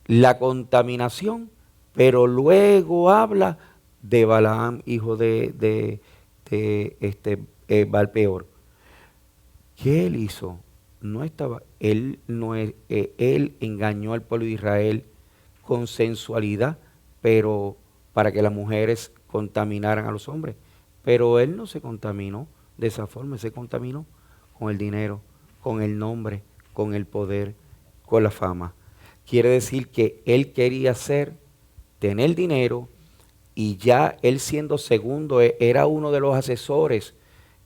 la contaminación, pero luego habla de Balaam, hijo de Balpeor. ¿Qué él hizo? Él engañó al pueblo de Israel con sensualidad, pero para que las mujeres contaminaran a los hombres. Pero él no se contaminó de esa forma, se contaminó con el dinero, con el nombre, con el poder, con la fama. Quiere decir que él quería tener dinero, y ya él siendo segundo, era uno de los asesores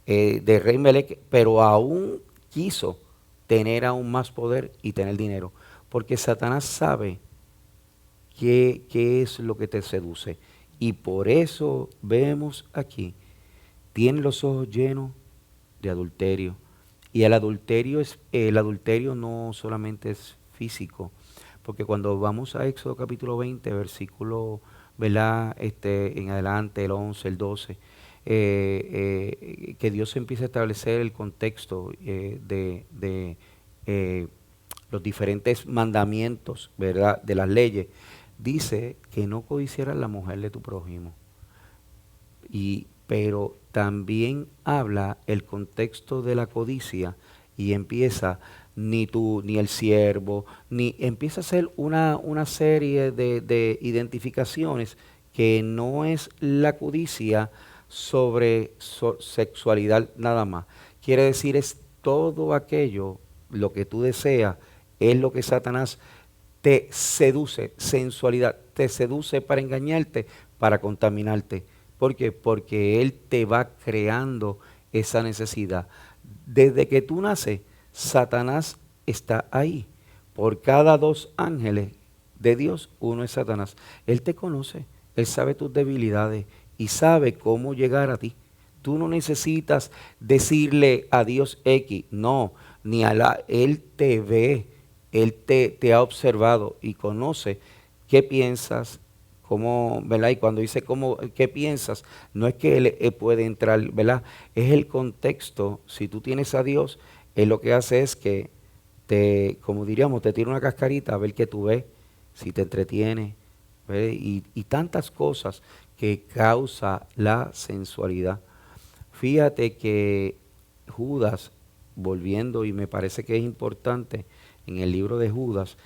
de rey Melec, pero aún quiso tener aún más poder y tener dinero, porque Satanás sabe qué es lo que te seduce. Y por eso vemos aquí, tiene los ojos llenos de adulterio. Y el adulterio no solamente es físico, porque cuando vamos a Éxodo capítulo 20, versículo, ¿verdad? En adelante, el 11, el 12, que Dios empieza a establecer el contexto de los diferentes mandamientos, ¿verdad?, de las leyes. Dice que no codiciarás la mujer de tu prójimo. Pero también habla el contexto de la codicia y empieza ni tú, ni el siervo, empieza a hacer una serie de identificaciones que no es la codicia sobre sexualidad nada más. Quiere decir, es todo aquello, lo que tú deseas, es lo que Satanás te seduce, sensualidad, te seduce para engañarte, para contaminarte. ¿Por qué? Porque él te va creando esa necesidad. Desde que tú naces, Satanás está ahí. Por cada 2 ángeles de Dios, uno es Satanás. Él te conoce, él sabe tus debilidades y sabe cómo llegar a ti. Tú no necesitas decirle a Dios X, no, ni a él te ve, él te ha observado y conoce qué piensas, cómo, ¿verdad? Y cuando dice qué piensas, no es que él puede entrar, ¿verdad? Es el contexto. Si tú tienes a Dios, él lo que hace es que como diríamos, te tira una cascarita a ver qué tú ves, si te entretiene, y tantas cosas que causa la sensualidad. Fíjate que Judas, volviendo, y me parece que es importante, en el libro de Judas,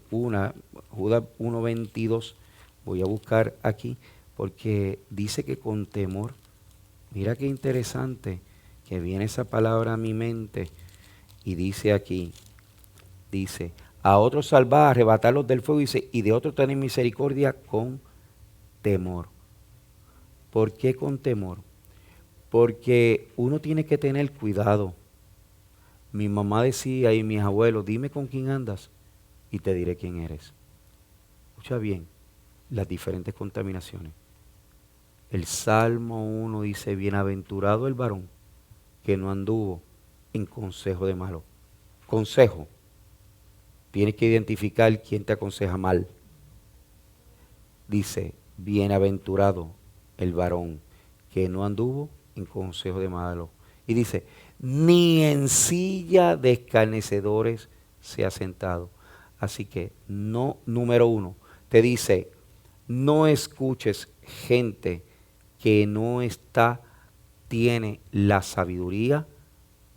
Judas 1:22, voy a buscar aquí, porque dice que con temor, mira qué interesante, que viene esa palabra a mi mente, y dice aquí, a otros salvar, arrebatarlos del fuego, dice, y de otros tener misericordia con temor. ¿Por qué con temor? Porque uno tiene que tener cuidado. Mi mamá decía y mis abuelos, dime con quién andas y te diré quién eres. Escucha bien las diferentes contaminaciones. El Salmo 1 dice, bienaventurado el varón que no anduvo en consejo de malo. Consejo. Tienes que identificar quién te aconseja mal. Dice, bienaventurado el varón que no anduvo en consejo de malo. Y dice, ni en silla de escarnecedores se ha sentado. Así que, no, número 1, te dice, no escuches gente que no tiene la sabiduría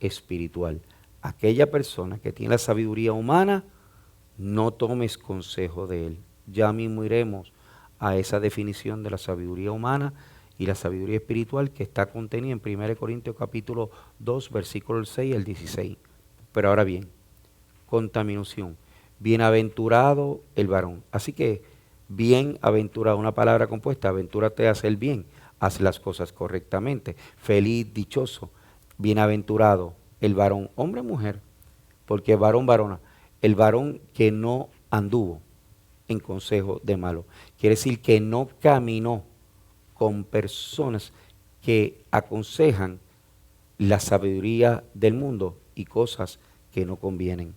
espiritual. Aquella persona que tiene la sabiduría humana, no tomes consejo de él. Ya mismo iremos a esa definición de la sabiduría humana y la sabiduría espiritual que está contenida en 1 Corintios capítulo 2, versículos 6 al 16. Pero ahora bien, contaminación. Bienaventurado el varón. Así que, bienaventurado, una palabra compuesta, aventúrate a hacer bien, haz las cosas correctamente. Feliz, dichoso, bienaventurado el varón, hombre o mujer, porque varón, varona, el varón que no anduvo en consejo de malo. Quiere decir que no caminó con personas que aconsejan la sabiduría del mundo y cosas que no convienen.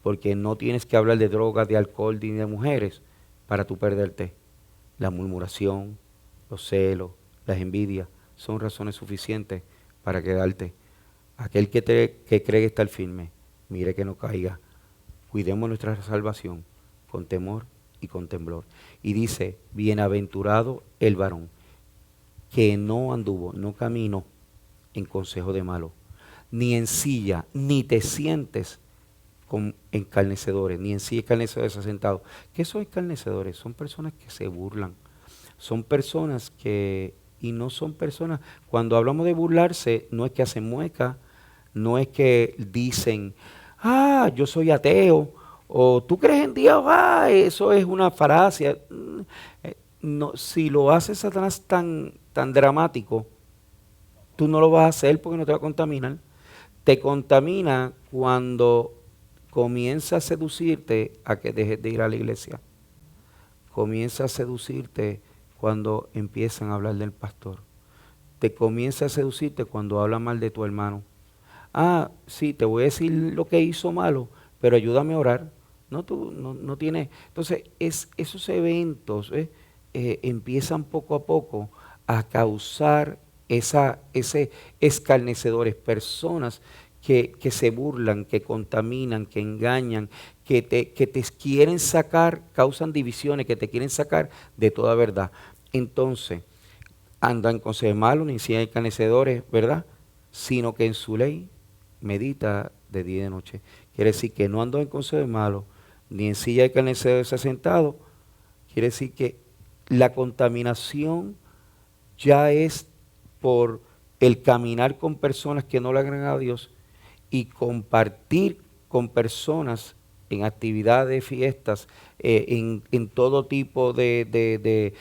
Porque no tienes que hablar de drogas, de alcohol, ni de mujeres para tú perderte. La murmuración, los celos, las envidias son razones suficientes para quedarte. Aquel que cree que está firme, mire que no caiga. Cuidemos nuestra salvación con temor y con temblor. Y dice, bienaventurado el varón que no anduvo, no caminó en consejo de malo, ni en silla, ni te sientes con escarnecedores, ni en silla escarnecedores asentados. ¿Qué son escarnecedores? Son personas que se burlan. Son personas que, y no son personas, cuando hablamos de burlarse, no es que hacen mueca, no es que dicen, yo soy ateo, o tú crees en Dios, eso es una falacia. No, si lo hace Satanás tan dramático, tú no lo vas a hacer porque no te va a contaminar. Te contamina cuando comienza a seducirte a que dejes de ir a la iglesia. Comienza a seducirte cuando empiezan a hablar del pastor. Te comienza a seducirte cuando habla mal de tu hermano. Sí, te voy a decir lo que hizo malo, pero ayúdame a orar. No, tú no tienes. Entonces, esos eventos empiezan poco a poco a causar ese escarnecedores, personas que se burlan, que contaminan, que engañan, que te quieren sacar, causan divisiones, que te quieren sacar de toda verdad. Entonces, anda en consejo malo, ni si hay escarnecedores, ¿verdad? Sino que en su ley medita de día y de noche. Quiere decir que no ando en consejo malo, ni en silla de escarnecedores sentado. Quiere decir que la contaminación ya es por el caminar con personas que no le agradan a Dios y compartir con personas en actividades, fiestas, en todo tipo de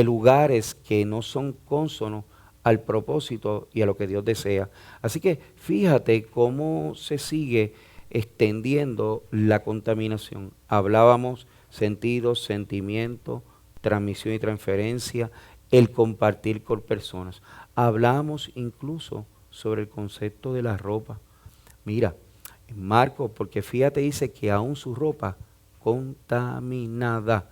lugares que no son cónsonos al propósito y a lo que Dios desea. Así que fíjate cómo se sigue extendiendo la contaminación. Hablábamos sentidos, sentimientos, transmisión y transferencia, el compartir con personas. Hablamos incluso sobre el concepto de la ropa. Mira, en Marcos, porque fíjate, dice que aún su ropa contaminada.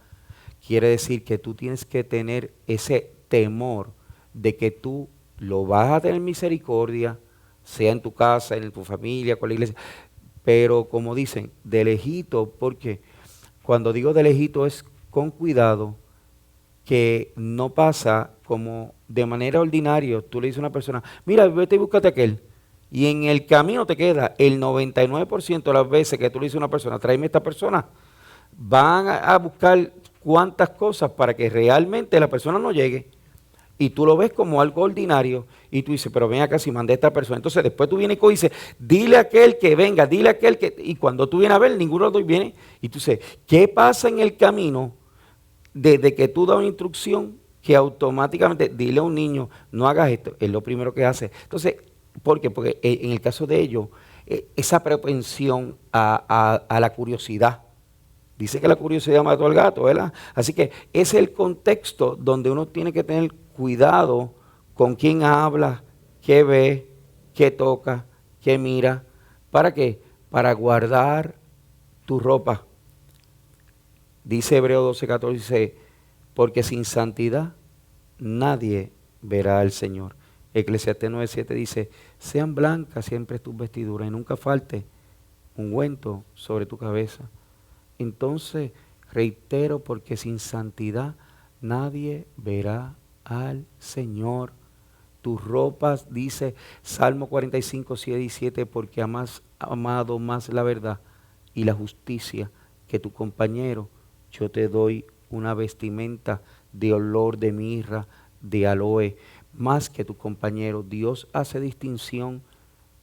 Quiere decir que tú tienes que tener ese temor de que tú lo vas a tener misericordia, sea en tu casa, en tu familia, con la iglesia. Pero como dicen, de lejito, porque cuando digo de lejito es con cuidado, que no pasa como de manera ordinaria. Tú le dices a una persona, mira, vete y búscate aquel. Y en el camino te queda el 99% de las veces que tú le dices a una persona, tráeme esta persona, van a buscar cuantas cosas para que realmente la persona no llegue. Y tú lo ves como algo ordinario y tú dices, pero ven acá si mandé a esta persona. Entonces después tú vienes y dices, dile a aquel que venga, dile a aquel que... Y cuando tú vienes a ver, ninguno de los dos viene. Y tú dices, ¿qué pasa en el camino desde que tú das una instrucción que automáticamente dile a un niño, no hagas esto? Es lo primero que hace. Entonces, ¿por qué? Porque en el caso de ellos, esa propensión a la curiosidad. Dice que la curiosidad mató al gato, ¿verdad? Así que ese es el contexto donde uno tiene que tener cuidado con quién habla, qué ve, qué toca, qué mira. ¿Para qué? Para guardar tu ropa. Dice Hebreo 12:14, dice, porque sin santidad nadie verá al Señor. Eclesiastés 9:7 dice, sean blancas siempre tus vestiduras y nunca falte ungüento sobre tu cabeza. Entonces, reitero, porque sin santidad nadie verá al Señor. Tus ropas, dice Salmo 45:6-7, porque amas amado más la verdad y la justicia que tu compañero. Yo te doy una vestimenta de olor de mirra, de aloe, más que tu compañero. Dios hace distinción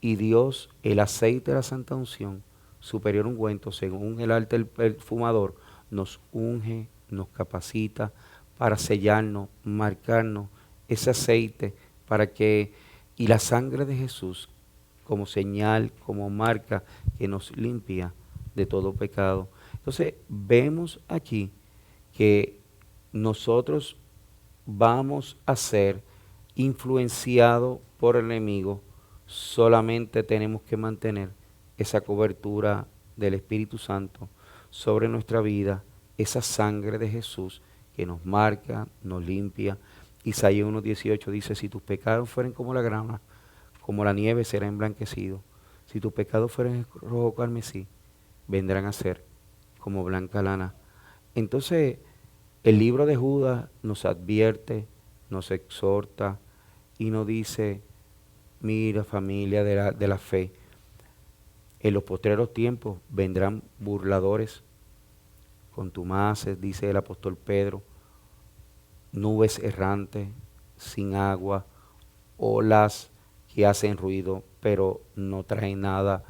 y Dios, el aceite de la santa unción, superior ungüento, según el arte del perfumador, nos unge, nos capacita para sellarnos, marcarnos ese aceite para que, y la sangre de Jesús, como señal, como marca que nos limpia de todo pecado. Entonces, vemos aquí que nosotros vamos a ser influenciados por el enemigo, solamente tenemos que mantener esa cobertura del Espíritu Santo sobre nuestra vida, esa sangre de Jesús que nos marca, nos limpia. Isaías 1:18 dice, si tus pecados fueren como la grana, como la nieve será emblanquecido. Si tus pecados fueren rojo carmesí, vendrán a ser como blanca lana. Entonces, el libro de Judas nos advierte, nos exhorta y nos dice, mira familia de la fe, en los postreros tiempos vendrán burladores, contumaces, dice el apóstol Pedro, nubes errantes, sin agua, olas que hacen ruido, pero no traen nada,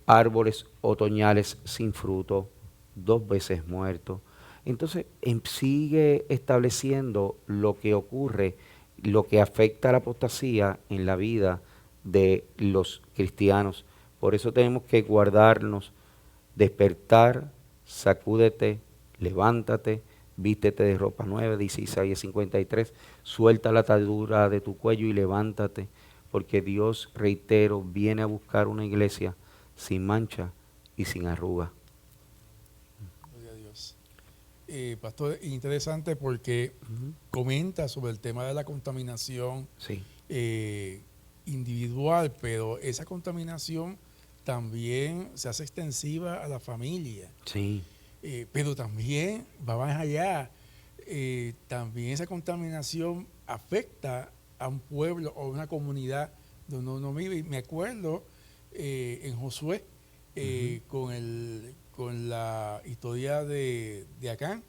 árboles otoñales sin fruto, 2 veces muertos. Entonces sigue estableciendo lo que ocurre, lo que afecta a la apostasía en la vida de los cristianos. Por eso tenemos que guardarnos, despertar, sacúdete, levántate, vístete de ropa nueva, dice Isaías 53, suelta la atadura de tu cuello y levántate, porque Dios, reitero, viene a buscar una iglesia sin mancha y sin arruga. Gloria a Dios. Pastor, interesante porque comenta sobre el tema de la contaminación Sí. Individual, pero esa contaminación también se hace extensiva a la familia. Sí. Pero también va más allá. También esa contaminación afecta a un pueblo o una comunidad donde uno vive. Y me acuerdo en Josué con la historia de Acán,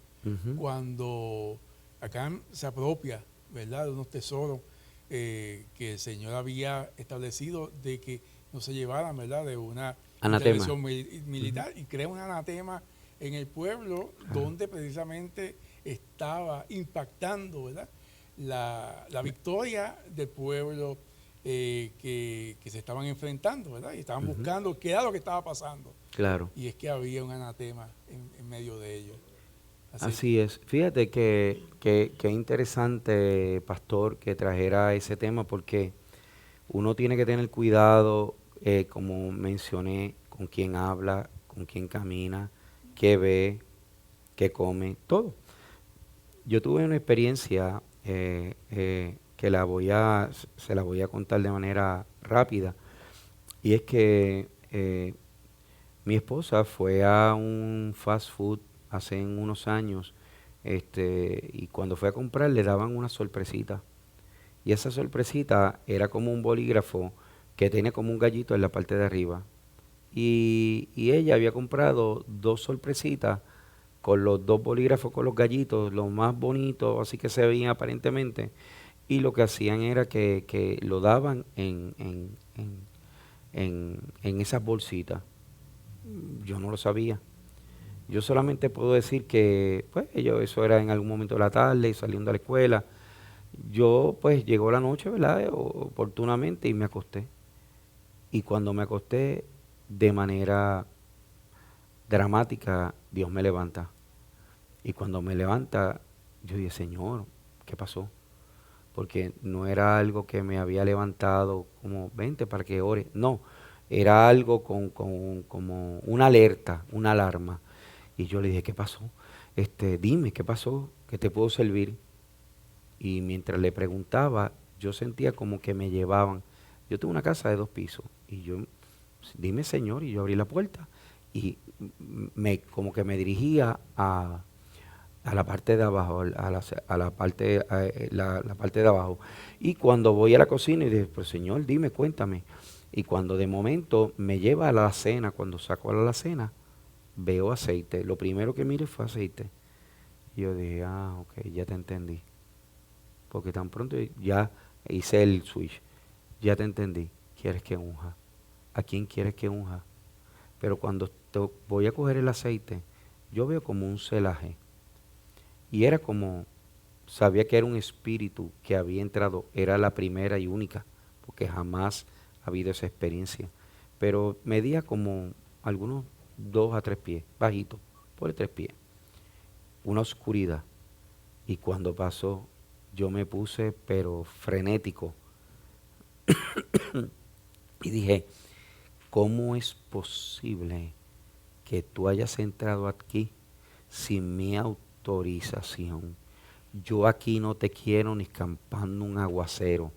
cuando Acán se apropia, ¿verdad?, de unos tesoros que el Señor había establecido de que no se llevaran, ¿verdad?, de una intervención militar, y crea un anatema en el pueblo donde precisamente estaba impactando, ¿verdad?, la victoria del pueblo que se estaban enfrentando, ¿verdad?, y estaban buscando qué era lo que estaba pasando. Claro. Y es que había un anatema en medio de ellos. Así es. Fíjate que interesante, pastor, que trajera ese tema, porque uno tiene que tener cuidado, como mencioné, con quién habla, con quién camina, qué ve, qué come, todo. Yo tuve una experiencia que se la voy a contar de manera rápida, y es que mi esposa fue a un fast food hace unos años, y cuando fue a comprar le daban una sorpresita. Y esa sorpresita era como un bolígrafo que tiene como un gallito en la parte de arriba. Y ella había comprado 2 sorpresitas con los 2 bolígrafos con los gallitos, los más bonitos, así que se veían aparentemente. Y lo que hacían era que lo daban en esas bolsitas. Yo no lo sabía. Yo solamente puedo decir que, pues, eso era en algún momento de la tarde, saliendo a la escuela. Yo, pues, llegó la noche, ¿verdad?, oportunamente, y me acosté. Y cuando me acosté, de manera dramática, Dios me levanta. Y cuando me levanta, yo dije, Señor, ¿qué pasó? Porque no era algo que me había levantado como, vente para que ore. No, era algo como una alerta, una alarma. Y yo le dije, ¿qué pasó? Dime, ¿qué pasó? ¿Qué te puedo servir? Y mientras le preguntaba, yo sentía como que me llevaban. Yo tengo una casa de 2 pisos y yo, dime, Señor, y yo abrí la puerta y como que me dirigía a la parte de abajo, la parte de abajo. Y cuando voy a la cocina y dije, pues Señor, dime, cuéntame. Y cuando de momento me lleva a la alacena, cuando saco a la alacena, veo aceite. Lo primero que miré fue aceite. Y yo dije, ok, ya te entendí. Porque tan pronto ya hice el switch. Ya te entendí. ¿Quieres que unja? ¿A quién quieres que unja? Pero cuando voy a coger el aceite, yo veo como un celaje. Y era como, sabía que era un espíritu que había entrado, era la primera y única, porque jamás habido esa experiencia. Pero medía como algunos 2 a 3 pies, bajito, por 3 pies. Una oscuridad. Y cuando pasó, yo me puse, pero frenético. Y dije, ¿cómo es posible que tú hayas entrado aquí sin mi autorización? Yo aquí no te quiero ni escampando un aguacero,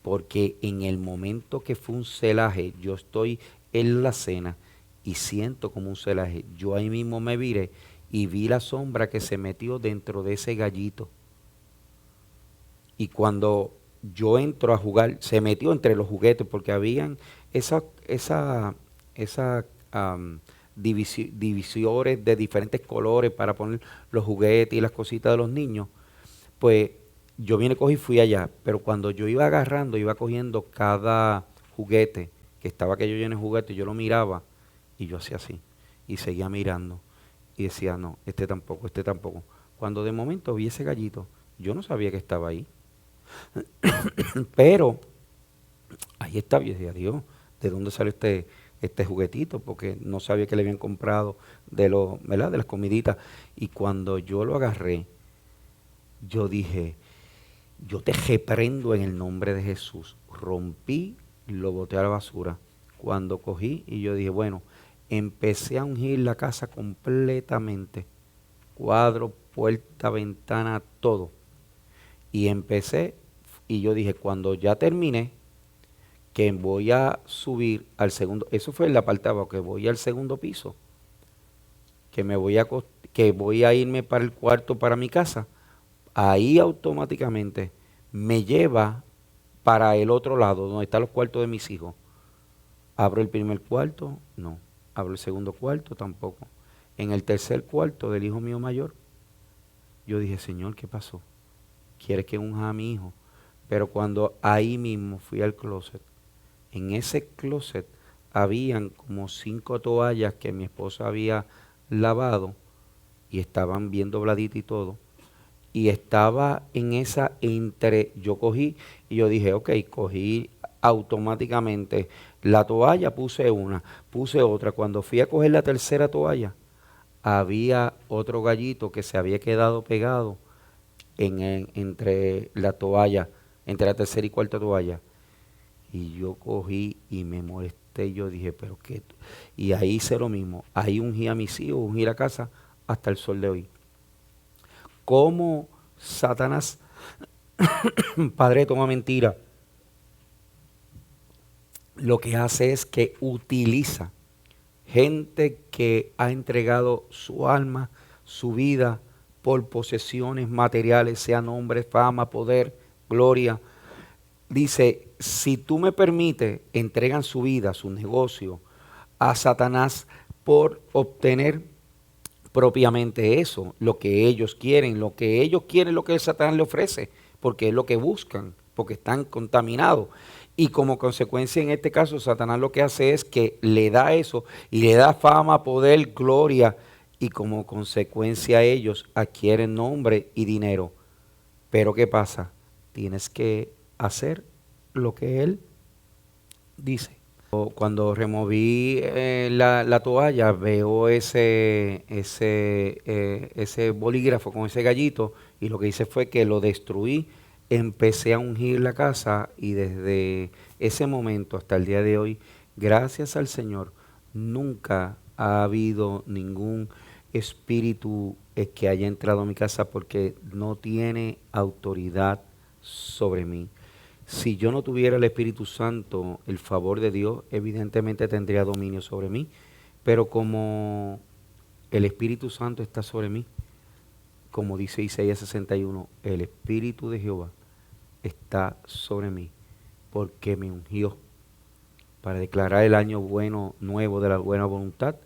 porque en el momento que fue un celaje, yo estoy en la cena y siento como un celaje. Yo ahí mismo me viré y vi la sombra que se metió dentro de ese gallito. Y cuando yo entro a jugar, se metió entre los juguetes, porque habían esa divisores de diferentes colores para poner los juguetes y las cositas de los niños. Pues yo vine, cogí y fui allá, pero cuando yo iba agarrando, iba cogiendo cada juguete, que estaba aquello lleno de juguetes, yo lo miraba y yo hacía así, y seguía mirando, y decía, no, este tampoco, este tampoco. Cuando de momento vi ese gallito, yo no sabía que estaba ahí, pero ahí estaba, y yo decía, Dios, ¿de dónde salió este juguetito? Porque no sabía que le habían comprado ¿verdad? De las comiditas, y cuando yo lo agarré, yo dije, yo te reprendo en el nombre de Jesús. Rompí, lo boté a la basura. Cuando cogí y yo dije, bueno, empecé a ungir la casa completamente. Cuadro, puerta, ventana, todo. Y empecé, y yo dije, cuando ya terminé, que voy a subir al segundo, eso fue en la parte de abajo, que voy al segundo piso, que voy a irme para el cuarto, para mi casa. Ahí automáticamente me lleva para el otro lado, donde están los cuartos de mis hijos. Abro el primer cuarto, no. Abro el segundo cuarto, tampoco. En el tercer cuarto del hijo mío mayor, yo dije, Señor, ¿qué pasó? ¿Quieres que unja a mi hijo? Pero cuando ahí mismo fui al closet, en ese closet habían como 5 toallas que mi esposa había lavado y estaban bien dobladitas y todo. Y estaba en esa yo cogí y yo dije, ok, cogí automáticamente la toalla, puse una, puse otra. Cuando fui a coger la tercera toalla, había otro gallito que se había quedado pegado entre la toalla, entre la tercera y cuarta toalla. Y yo cogí y me molesté, yo dije, pero qué. Y ahí hice lo mismo, ahí ungí a mis hijos, ungí la casa hasta el sol de hoy. ¿Cómo Satanás, padre, toma mentira? Lo que hace es que utiliza gente que ha entregado su alma, su vida por posesiones materiales, sean hombres, fama, poder, gloria. Dice, si tú me permites, entregan su vida, su negocio a Satanás por obtener propiamente eso, lo que ellos quieren, lo que el Satanás le ofrece, porque es lo que buscan, porque están contaminados. Y como consecuencia en este caso, Satanás lo que hace es que le da eso y le da fama, poder, gloria, y como consecuencia ellos adquieren nombre y dinero. Pero ¿qué pasa? Tienes que hacer lo que él dice. Cuando removí la toalla, veo ese bolígrafo con ese gallito, y lo que hice fue que lo destruí. Empecé a ungir la casa y desde ese momento hasta el día de hoy, gracias al Señor, nunca ha habido ningún espíritu que haya entrado a mi casa, porque no tiene autoridad sobre mí. Si yo no tuviera el Espíritu Santo, el favor de Dios, evidentemente tendría dominio sobre mí. Pero como el Espíritu Santo está sobre mí, como dice Isaías 61, el Espíritu de Jehová está sobre mí, porque me ungió para declarar el año bueno, nuevo de la buena voluntad,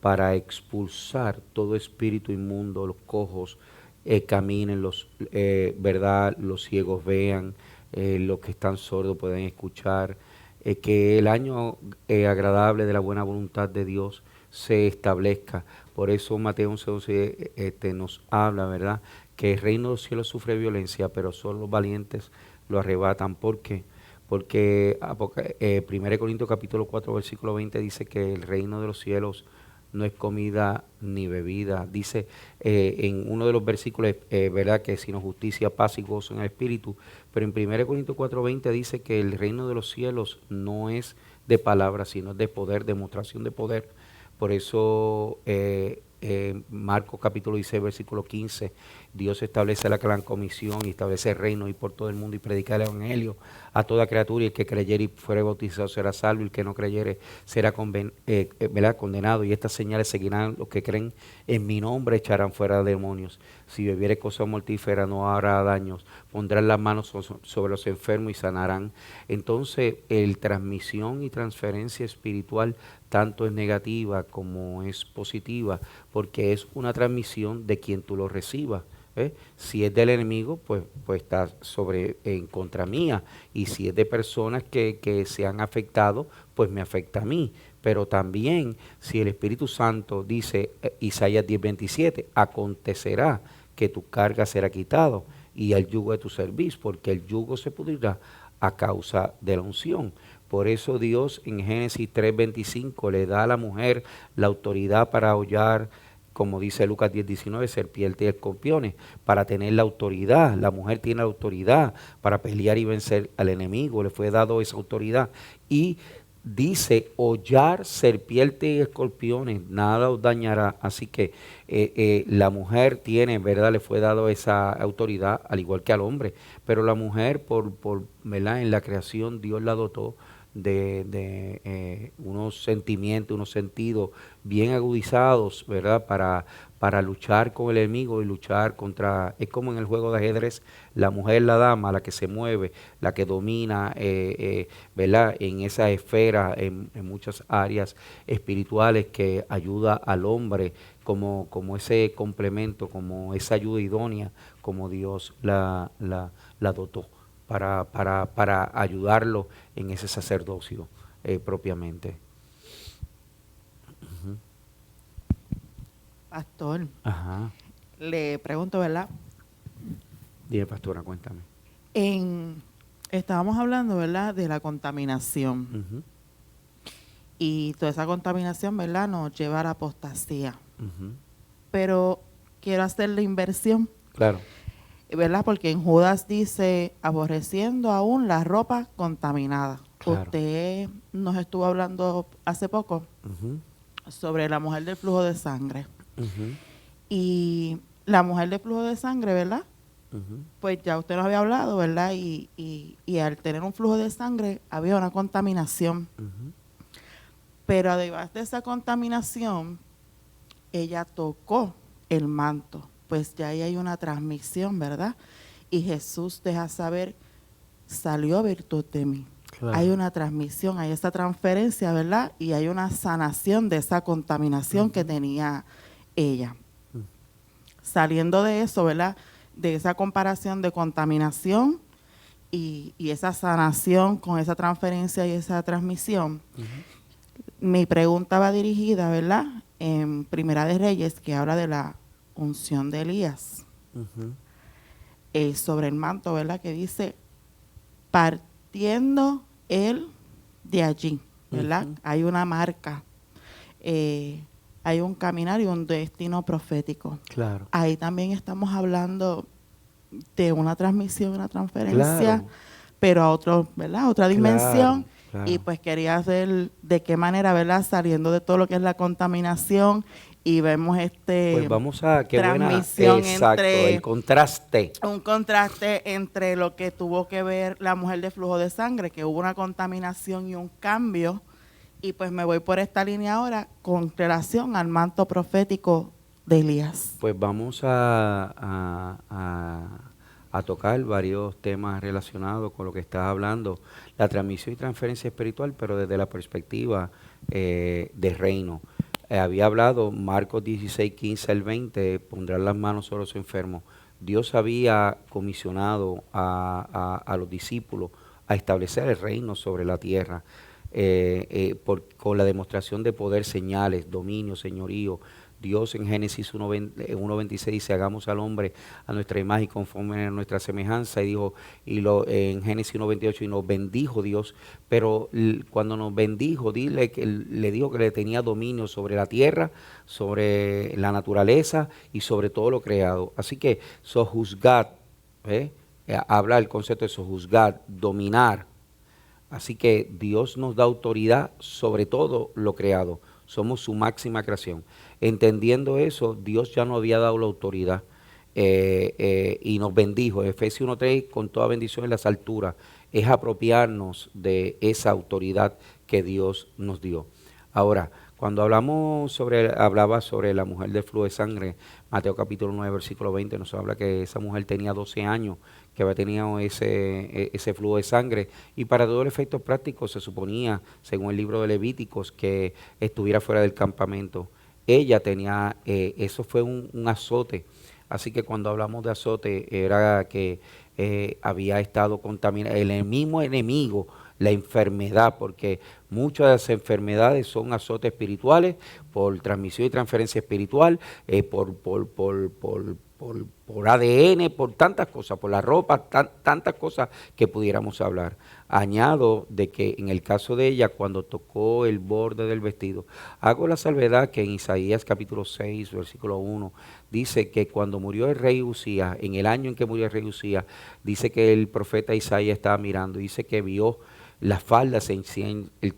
para expulsar todo espíritu inmundo, los cojos caminen, ¿verdad? Los ciegos vean, los que están sordos pueden escuchar, que el año agradable de la buena voluntad de Dios se establezca. Por eso Mateo 11:11 nos habla, ¿verdad? Que el reino de los cielos sufre violencia, pero solo los valientes lo arrebatan. ¿Por qué? porque 1 Corintios capítulo 4 versículo 20 dice que el reino de los cielos no es comida ni bebida. Dice en uno de los versículos, ¿verdad? Que sino justicia, paz y gozo en el Espíritu. Pero en 1 Corintios 4:20 dice que el reino de los cielos no es de palabras, sino de poder, demostración de poder. Por eso Marcos capítulo 16, versículo 15, Dios establece la gran comisión y establece el reino y por todo el mundo y predicar el evangelio a toda criatura, y el que creyere y fuere bautizado será salvo, y el que no creyere será condenado. Y estas señales seguirán los que creen en mi nombre, echarán fuera demonios, si bebiere cosa mortífera no habrá daños, pondrán las manos sobre los enfermos y sanarán. Entonces el transmisión y transferencia espiritual tanto es negativa como es positiva, porque es una transmisión de quien tú lo recibas. Si es del enemigo, pues está en contra mía, y si es de personas que se han afectado, pues me afecta a mí. Pero también, si el Espíritu Santo dice, Isaías 10:27, acontecerá que tu carga será quitado y el yugo de tu servicio, porque el yugo se pudrirá a causa de la unción. Por eso Dios en Génesis 3:25 le da a la mujer la autoridad para hollar, como dice Lucas 10:19, serpientes y escorpiones, para tener la autoridad. La mujer tiene la autoridad para pelear y vencer al enemigo, le fue dado esa autoridad. Y dice, hollar serpientes y escorpiones, nada os dañará. Así que la mujer tiene, ¿verdad? Le fue dado esa autoridad, al igual que al hombre. Pero la mujer, ¿verdad? En la creación, Dios la dotó de unos sentimientos, unos sentidos bien agudizados, ¿verdad? Para luchar con el enemigo y luchar contra, es como en el juego de ajedrez, la mujer, la dama, la que se mueve, la que domina, ¿verdad? En esa esfera, en muchas áreas espirituales, que ayuda al hombre como ese complemento, como esa ayuda idónea, como Dios la dotó para ayudarlo en ese sacerdocio propiamente. Pastor, Ajá. le pregunto, ¿verdad? Dime, pastora, cuéntame. Estábamos hablando, ¿verdad?, de la contaminación. Uh-huh. Y toda esa contaminación, ¿verdad?, nos lleva a la apostasía. Uh-huh. Pero quiero hacer la inversión. Claro. ¿Verdad? Porque en Judas dice, aborreciendo aún la ropa contaminada. Claro. Usted nos estuvo hablando hace poco Uh-huh. sobre la mujer del flujo de sangre. Uh-huh. Y la mujer del flujo de sangre, ¿verdad? Uh-huh. Pues ya usted nos había hablado, ¿verdad? Y al tener un flujo de sangre había una contaminación. Uh-huh. Pero además de esa contaminación, ella tocó el manto. Pues ya ahí hay una transmisión, ¿verdad? Y Jesús deja saber, salió virtud de mí. Claro. Hay una transmisión, hay esa transferencia, ¿verdad? Y hay una sanación de esa contaminación Uh-huh. que tenía ella. Uh-huh. Saliendo de eso, ¿verdad? De esa comparación de contaminación y esa sanación con esa transferencia y esa transmisión, uh-huh. Mi pregunta va dirigida, ¿verdad? En Primera de Reyes, que habla de la unción de Elías, uh-huh. Sobre el manto, ¿verdad? Que dice, partiendo él de allí, ¿verdad? Uh-huh. Hay una marca, hay un caminar y un destino profético. Claro. Ahí también estamos hablando de una transmisión, una transferencia, claro. Pero a otro, ¿verdad? Otra dimensión. Claro. Y pues quería hacer de qué manera, ¿verdad? Saliendo de todo lo que es la contaminación, y vemos pues vamos a qué transmisión buena, exacto, entre el contraste. Un contraste entre lo que tuvo que ver la mujer de flujo de sangre, que hubo una contaminación y un cambio, y pues me voy por esta línea ahora con relación al manto profético de Elías. Pues vamos a tocar varios temas relacionados con lo que estás hablando, la transmisión y transferencia espiritual, pero desde la perspectiva de reino. Había hablado Marcos 16, 15 al 20, pondrán las manos sobre los enfermos. Dios había comisionado a los discípulos a establecer el reino sobre la tierra. con la demostración de poder, señales, dominio, señorío. Dios en Génesis 1:26 dice, hagamos al hombre a nuestra imagen conforme a nuestra semejanza, y dijo, en Génesis 1:28, y nos bendijo Dios, pero cuando nos bendijo, le dijo que le tenía dominio sobre la tierra, sobre la naturaleza y sobre todo lo creado. Así que sojuzgar, habla el concepto de sojuzgar, dominar. Así que Dios nos da autoridad sobre todo lo creado. Somos su máxima creación. Entendiendo eso, Dios ya nos había dado la autoridad y nos bendijo. Efesios 1:3, con toda bendición en las alturas. Es apropiarnos de esa autoridad que Dios nos dio. Ahora, cuando hablaba sobre la mujer del flujo de sangre, Mateo capítulo 9, versículo 20, nos habla que esa mujer tenía 12 años, que había tenido ese flujo de sangre, y para todo el efecto práctico se suponía, según el libro de Levíticos, que estuviera fuera del campamento. Ella tenía, eso fue un azote, así que cuando hablamos de azote era que había estado contaminada, el mismo enemigo, la enfermedad, porque muchas de las enfermedades son azotes espirituales por transmisión y transferencia espiritual, por ADN, por tantas cosas, por la ropa, tantas cosas que pudiéramos hablar. Añado de que en el caso de ella, cuando tocó el borde del vestido, hago la salvedad que en Isaías capítulo 6, versículo 1, dice que cuando murió el rey Usías, en el año en que murió el rey Usías, dice que el profeta Isaías estaba mirando, dice que vio las faldas en el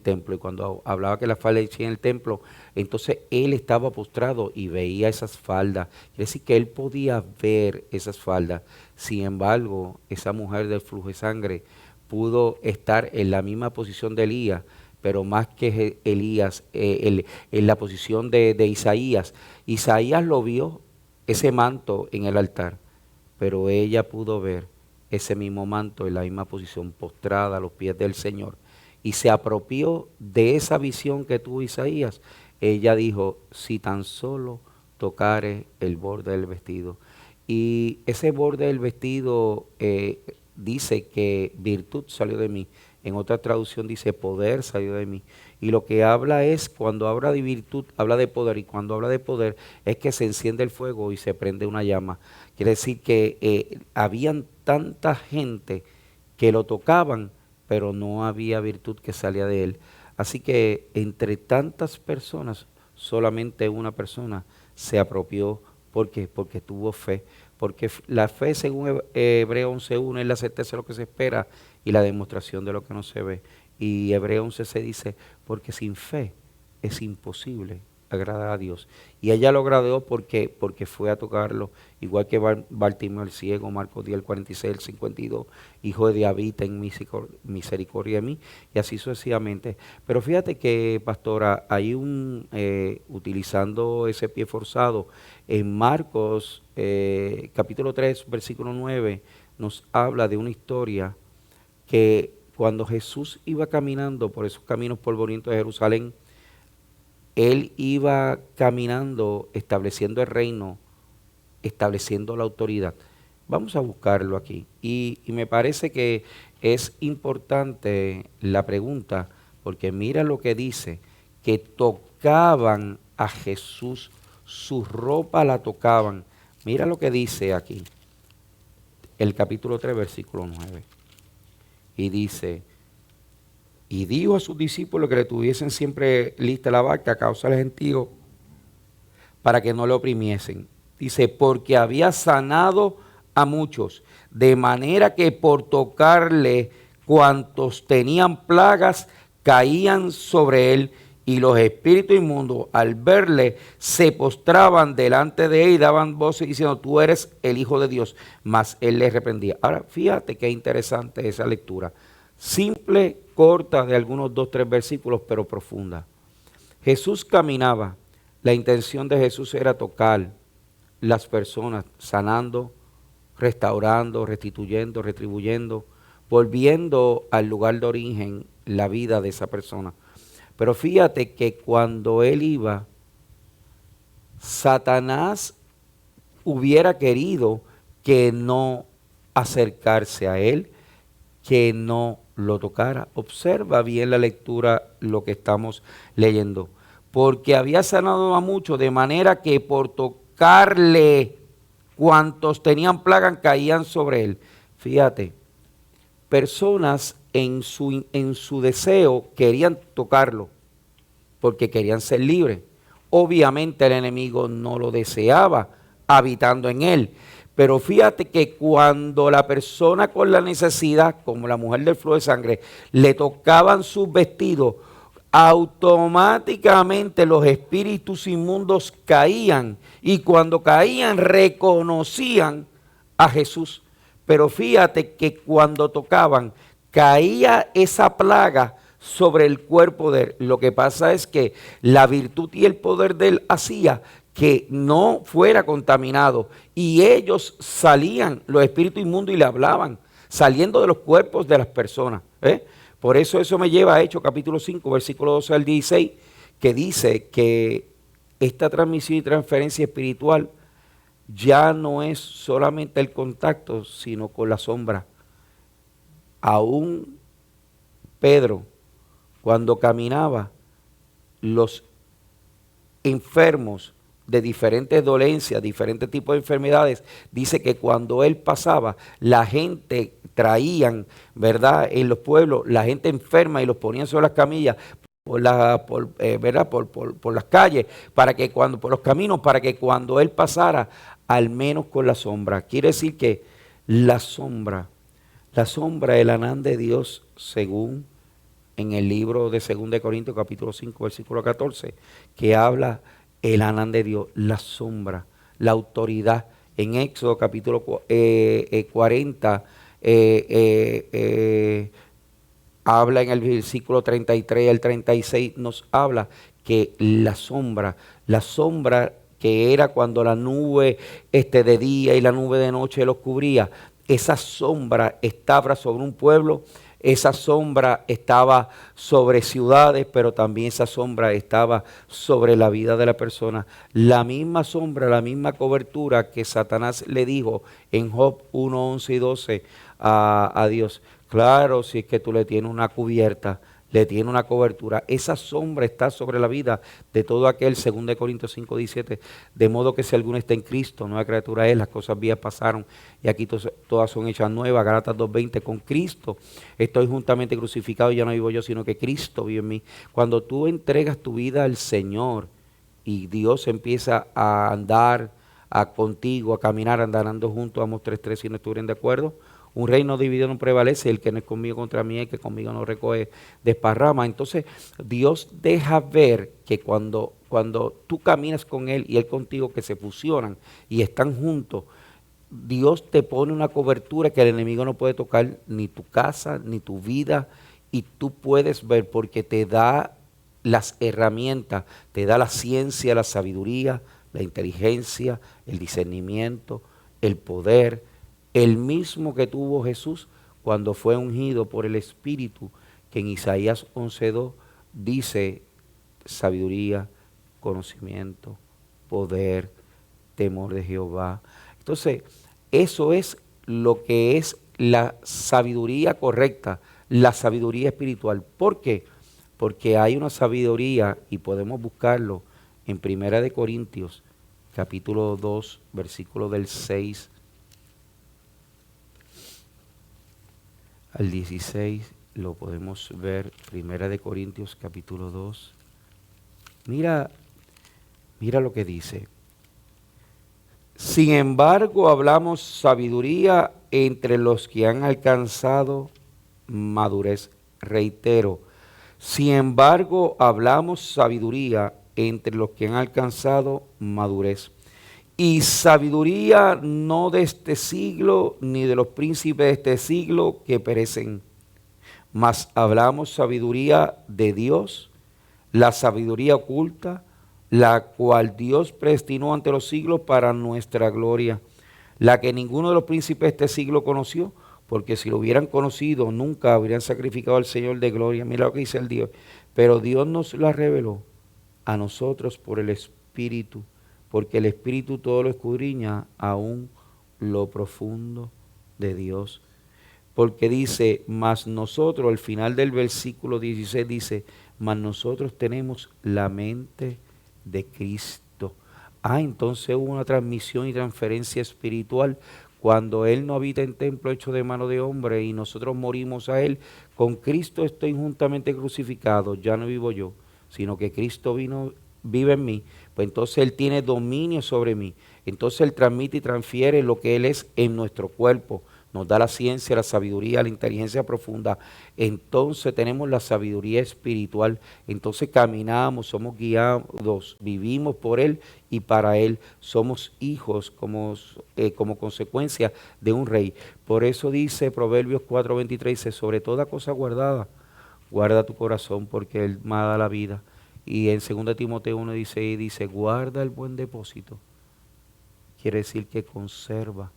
templo, y cuando hablaba que las faldas en el templo, entonces él estaba postrado y veía esas faldas. Quiere decir que él podía ver esas faldas. Sin embargo, esa mujer del flujo de sangre pudo estar en la misma posición de Elías, pero más que Elías, en la posición de Isaías. Isaías lo vio, ese manto en el altar, pero ella pudo ver ese mismo manto en la misma posición, postrada a los pies del Señor, y se apropió de esa visión que tuvo Isaías. Ella dijo, si tan solo tocare el borde del vestido. Y ese borde del vestido dice que virtud salió de mí. En otra traducción dice poder salió de mí. Y lo que habla es, cuando habla de virtud, habla de poder, y cuando habla de poder es que se enciende el fuego y se prende una llama. Quiere decir que habían tanta gente que lo tocaban, pero no había virtud que salía de él. Así que entre tantas personas, solamente una persona se apropió. ¿Por qué? Porque tuvo fe. Porque la fe, según Hebreos 11:1, es la certeza de lo que se espera y la demostración de lo que no se ve. Y Hebreos 11:6 dice, porque sin fe es imposible agradar a Dios. Y ella lo agradó porque fue a tocarlo, igual que Bartimeo el ciego, Marcos 10, el 46, el 52, hijo de David, ten misericordia de mí, y así sucesivamente. Pero fíjate que, pastora, hay utilizando ese pie forzado, en Marcos capítulo 3, versículo 9, nos habla de una historia que cuando Jesús iba caminando por esos caminos polvorientos de Jerusalén, él iba caminando, estableciendo el reino, estableciendo la autoridad. Vamos a buscarlo aquí. Y me parece que es importante la pregunta, porque mira lo que dice, que tocaban a Jesús, su ropa la tocaban. Mira lo que dice aquí, el capítulo 3, versículo 9. Y dice, y dijo a sus discípulos que le tuviesen siempre lista la barca a causa del gentío, para que no le oprimiesen. Dice, porque había sanado a muchos, de manera que por tocarle cuantos tenían plagas caían sobre él, y los espíritus inmundos al verle se postraban delante de él y daban voces diciendo, tú eres el Hijo de Dios. Mas él les reprendía. Ahora fíjate qué interesante esa lectura. Simple, corta, de algunos 2, 3 versículos, pero profunda. Jesús caminaba. La intención de Jesús era tocar las personas, sanando, restaurando, restituyendo, retribuyendo, volviendo al lugar de origen la vida de esa persona. Pero fíjate que cuando él iba, Satanás hubiera querido que no acercarse a él, que no lo tocara. Observa bien la lectura, lo que estamos leyendo. Porque había sanado a muchos, de manera que por tocarle, cuantos tenían plaga caían sobre él. Fíjate, personas en su deseo querían tocarlo, porque querían ser libres. Obviamente el enemigo no lo deseaba habitando en él. Pero fíjate que cuando la persona con la necesidad, como la mujer del flujo de sangre, le tocaban sus vestidos, automáticamente los espíritus inmundos caían. Y cuando caían reconocían a Jesús. Pero fíjate que cuando tocaban, caía esa plaga sobre el cuerpo de él. Lo que pasa es que la virtud y el poder de él hacía que no fuera contaminado. Y ellos salían, los espíritus inmundos, y le hablaban, saliendo de los cuerpos de las personas. Por eso me lleva a Hechos capítulo 5, versículo 12 al 16, que dice que esta transmisión y transferencia espiritual ya no es solamente el contacto, sino con la sombra. Aún Pedro, cuando caminaba, los enfermos de diferentes dolencias, diferentes tipos de enfermedades, dice que cuando él pasaba, la gente traían, ¿verdad?, en los pueblos, la gente enferma y los ponían sobre las camillas, ¿verdad?, por las calles, por los caminos, para que cuando él pasara, al menos con la sombra. Quiere decir que la sombra, el Anán de Dios, según en el libro de 2 de Corintios capítulo 5, versículo 14, que habla el Anán de Dios, la sombra, la autoridad. En Éxodo capítulo 40, habla en el versículo 33 al 36, nos habla que la sombra que era cuando la nube de día y la nube de noche los cubría, esa sombra estaba sobre un pueblo, esa sombra estaba sobre ciudades, pero también esa sombra estaba sobre la vida de la persona. La misma sombra, la misma cobertura que Satanás le dijo en Job 1, 11 y 12 a Dios. Claro, si es que tú le tienes una cubierta, le tienes una cobertura, esa sombra está sobre la vida de todo aquel, 2 Corintios 5, 17, de modo que si alguno está en Cristo, nueva criatura es, las cosas viejas pasaron y aquí todas son hechas nuevas. Gálatas 2:20, con Cristo estoy juntamente crucificado, ya no vivo yo, sino que Cristo vive en mí. Cuando tú entregas tu vida al Señor y Dios empieza a andar contigo, a caminar, andando juntos, Amos 3:3, si no estuvieran de acuerdo. Un reino dividido no prevalece, el que no es conmigo contra mí, el que conmigo no recoge, desparrama. Entonces Dios deja ver que cuando tú caminas con Él y Él contigo, que se fusionan y están juntos, Dios te pone una cobertura que el enemigo no puede tocar ni tu casa, ni tu vida, y tú puedes ver porque te da las herramientas, te da la ciencia, la sabiduría, la inteligencia, el discernimiento, el poder, el mismo que tuvo Jesús cuando fue ungido por el Espíritu, que en Isaías 11:2 dice sabiduría, conocimiento, poder, temor de Jehová. Entonces, eso es lo que es la sabiduría correcta, la sabiduría espiritual. ¿Por qué? Porque hay una sabiduría, y podemos buscarlo en 1 de Corintios, capítulo 2, versículo del 6 al 16, lo podemos ver, 1 de Corintios capítulo 2. Mira lo que dice. Sin embargo, hablamos sabiduría entre los que han alcanzado madurez. Reitero, sin embargo, hablamos sabiduría entre los que han alcanzado madurez. Y sabiduría no de este siglo, ni de los príncipes de este siglo que perecen, mas hablamos sabiduría de Dios, la sabiduría oculta, la cual Dios predestinó ante los siglos para nuestra gloria, la que ninguno de los príncipes de este siglo conoció, porque si lo hubieran conocido, nunca habrían sacrificado al Señor de gloria. Mira lo que dice el Dios. Pero Dios nos la reveló a nosotros por el Espíritu, porque el Espíritu todo lo escudriña, aún lo profundo de Dios. porque dice, mas nosotros, al final del versículo 16 dice, mas nosotros tenemos la mente de Cristo. Entonces hubo una transmisión y transferencia espiritual cuando Él no habita en templo hecho de mano de hombre y nosotros morimos a Él. Con Cristo estoy juntamente crucificado, ya no vivo yo, sino que Cristo vive en mí. Pues entonces Él tiene dominio sobre mí. Entonces Él transmite y transfiere lo que Él es en nuestro cuerpo. Nos da la ciencia, la sabiduría, la inteligencia profunda. Entonces tenemos la sabiduría espiritual. Entonces caminamos, somos guiados, vivimos por Él y para Él. Somos hijos como consecuencia de un rey. Por eso dice Proverbios 4:23, dice, sobre toda cosa guardada, guarda tu corazón porque Él da la vida. Y en 2 Timoteo 1:16 dice, guarda el buen depósito. Quiere decir que conserva.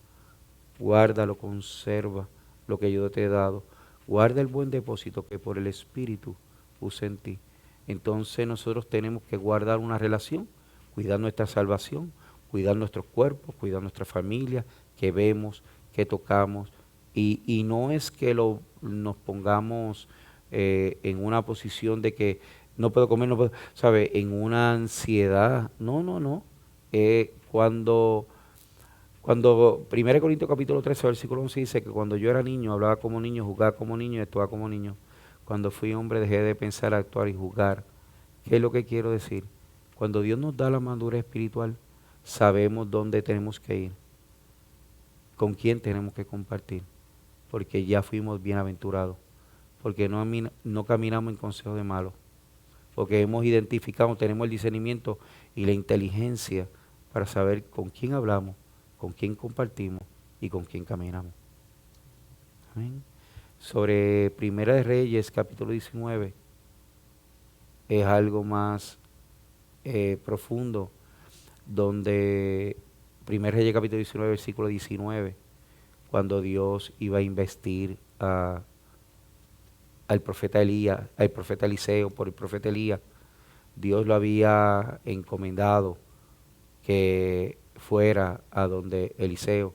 Guárdalo, conserva lo que yo te he dado. Guarda el buen depósito que por el Espíritu puse en ti. Entonces nosotros tenemos que guardar una relación, cuidar nuestra salvación, cuidar nuestros cuerpos, cuidar nuestra familia, que vemos, que tocamos. Y no es que nos pongamos en una posición de que no puedo comer, no puedo, ¿sabe? En una ansiedad. No. Cuando 1 Corintios capítulo 13, versículo 11 dice que cuando yo era niño, hablaba como niño, jugaba como niño y actuaba como niño. Cuando fui hombre dejé de pensar, actuar y jugar. ¿Qué es lo que quiero decir? Cuando Dios nos da la madurez espiritual, sabemos dónde tenemos que ir, con quién tenemos que compartir, porque ya fuimos bienaventurados, porque no caminamos en consejo de malos, porque hemos identificado, tenemos el discernimiento y la inteligencia para saber con quién hablamos, con quién compartimos y con quién caminamos. Amén. Sobre Primera de Reyes, capítulo 19, es algo más profundo, donde Primera de Reyes, capítulo 19, versículo 19, cuando Dios iba a investir al profeta Eliseo por el profeta Elías, Dios lo había encomendado que fuera a donde Eliseo,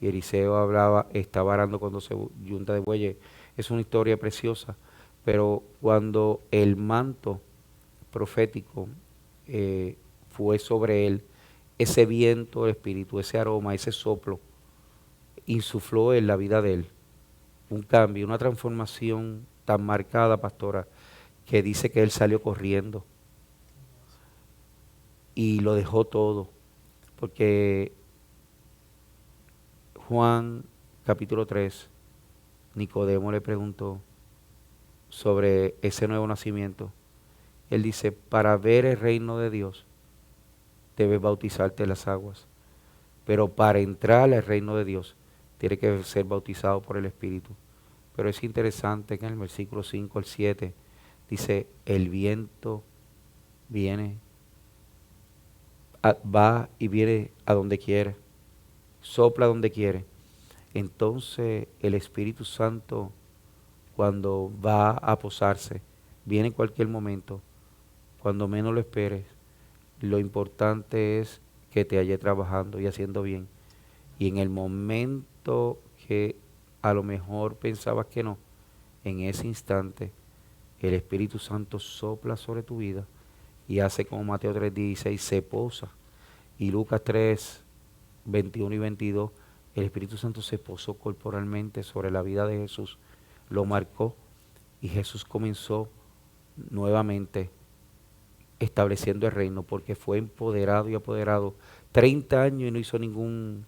y Eliseo estaba arando con 12 yuntas de bueyes. Es una historia preciosa, pero cuando el manto profético fue sobre él, ese viento del Espíritu, ese aroma, ese soplo, insufló en la vida de él un cambio, una transformación tan marcada, pastora, que dice que él salió corriendo y lo dejó todo, porque Juan capítulo 3, Nicodemo le preguntó sobre ese nuevo nacimiento. Él dice, para ver el reino de Dios, debes bautizarte en las aguas, pero para entrar al reino de Dios, tiene que ser bautizado por el Espíritu. Pero es interesante que en el versículo 5 al 7 dice, el viento viene, va y viene a donde quiere, sopla donde quiere. Entonces el Espíritu Santo, cuando va a posarse, viene en cualquier momento, cuando menos lo esperes. Lo importante es que te haya trabajando y haciendo bien. Y en el momento que a lo mejor pensabas que no, en ese instante el Espíritu Santo sopla sobre tu vida y hace como Mateo 3:16, se posa. Y Lucas 3:21 y 22, el Espíritu Santo se posó corporalmente sobre la vida de Jesús, lo marcó y Jesús comenzó nuevamente estableciendo el reino, porque fue empoderado y apoderado 30 años y no hizo ninguna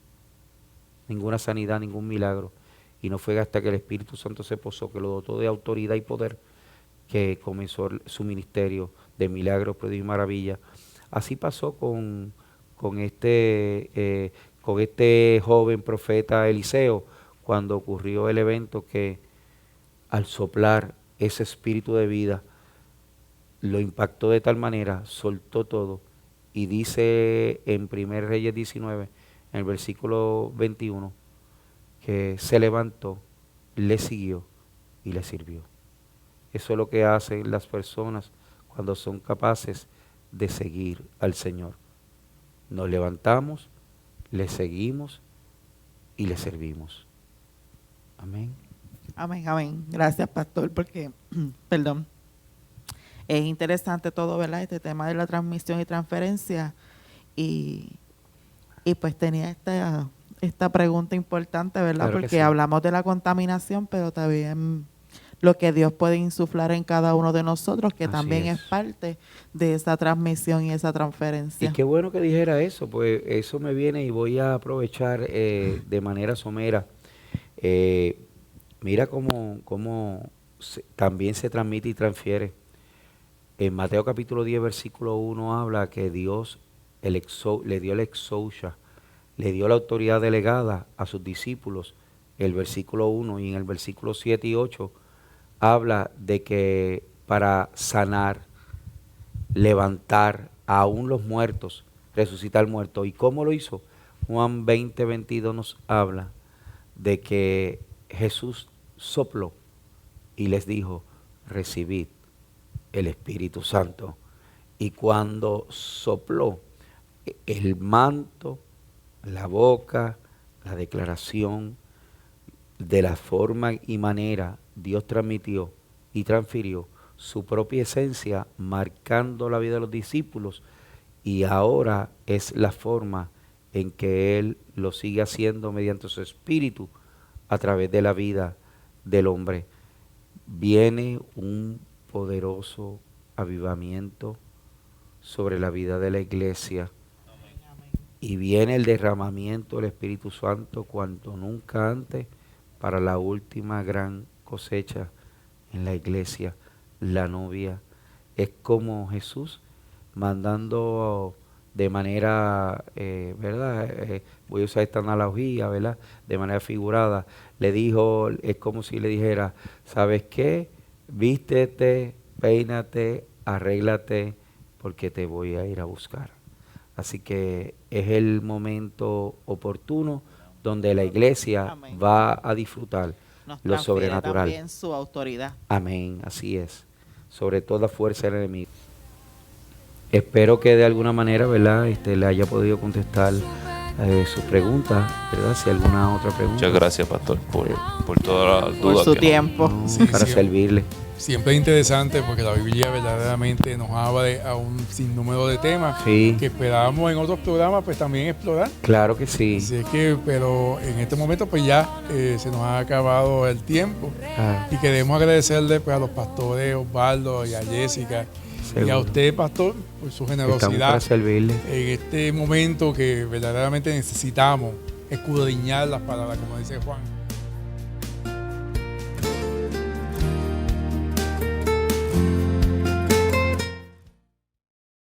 sanidad, ningún milagro. Y no fue hasta que el Espíritu Santo se posó, que lo dotó de autoridad y poder, que comenzó su ministerio de milagros, prodigios y maravillas. Así pasó con este joven profeta Eliseo, cuando ocurrió el evento que al soplar ese espíritu de vida, lo impactó de tal manera, soltó todo, y dice en 1 Reyes 19, en el versículo 21, que se levantó, le siguió y le sirvió. Eso es lo que hacen las personas cuando son capaces de seguir al Señor. Nos levantamos, le seguimos y le servimos. Amén. Amén, amén. Gracias, pastor, porque, perdón, es interesante todo, ¿verdad? Este tema de la transmisión y transferencia. Y pues tenía esta pregunta importante, ¿verdad? Claro que Porque sí. hablamos de la contaminación, pero también lo que Dios puede insuflar en cada uno de nosotros, que Así también es parte de esa transmisión y esa transferencia. Y qué bueno que dijera eso, pues eso me viene y voy a aprovechar de manera somera. Mira cómo también se transmite y transfiere. En Mateo capítulo 10, versículo 1 habla que Dios le dio el exousia, le dio la autoridad delegada a sus discípulos, el versículo 1, y en el versículo 7 y 8 habla de que para sanar, levantar aún los muertos, resucitar muertos. ¿Y cómo lo hizo? Juan 20, 22 nos habla de que Jesús sopló y les dijo, recibid el Espíritu Santo. Y cuando sopló, el manto, la boca, la declaración, de la forma y manera Dios transmitió y transfirió su propia esencia, marcando la vida de los discípulos, y ahora es la forma en que Él lo sigue haciendo mediante su Espíritu a través de la vida del hombre. Viene un poderoso avivamiento sobre la vida de la iglesia y viene el derramamiento del Espíritu Santo cuanto nunca antes para la última gran cosecha en la iglesia, la novia. Es como Jesús mandando de manera, ¿verdad? Voy a usar esta analogía, ¿verdad? De manera figurada. Le dijo, es como si le dijera, ¿sabes qué? Vístete, peínate, arréglate, porque te voy a ir a buscar. Así que es el momento oportuno donde la iglesia Amén. va a disfrutar Nos lo transfiere sobrenatural. también su autoridad. Amén, así es. Sobre toda fuerza del enemigo. Espero que de alguna manera, ¿verdad? Le haya podido contestar sus preguntas, ¿verdad? Si alguna otra pregunta. Muchas gracias, pastor, por todas las dudas. Por su que tiempo. No, Sí, para sí. servirle. Siempre es interesante porque la Biblia verdaderamente nos habla a un sinnúmero de temas Sí, que esperábamos en otros programas pues también explorar. claro que sí. Así es que, pero en este momento pues ya se nos ha acabado el tiempo Ah, y queremos agradecerle pues a los pastores Osvaldo y a Jessica y a seguro. usted, pastor, por su Estamos para generosidad servirle. en este momento que verdaderamente necesitamos escudriñar las palabras, como dice Juan.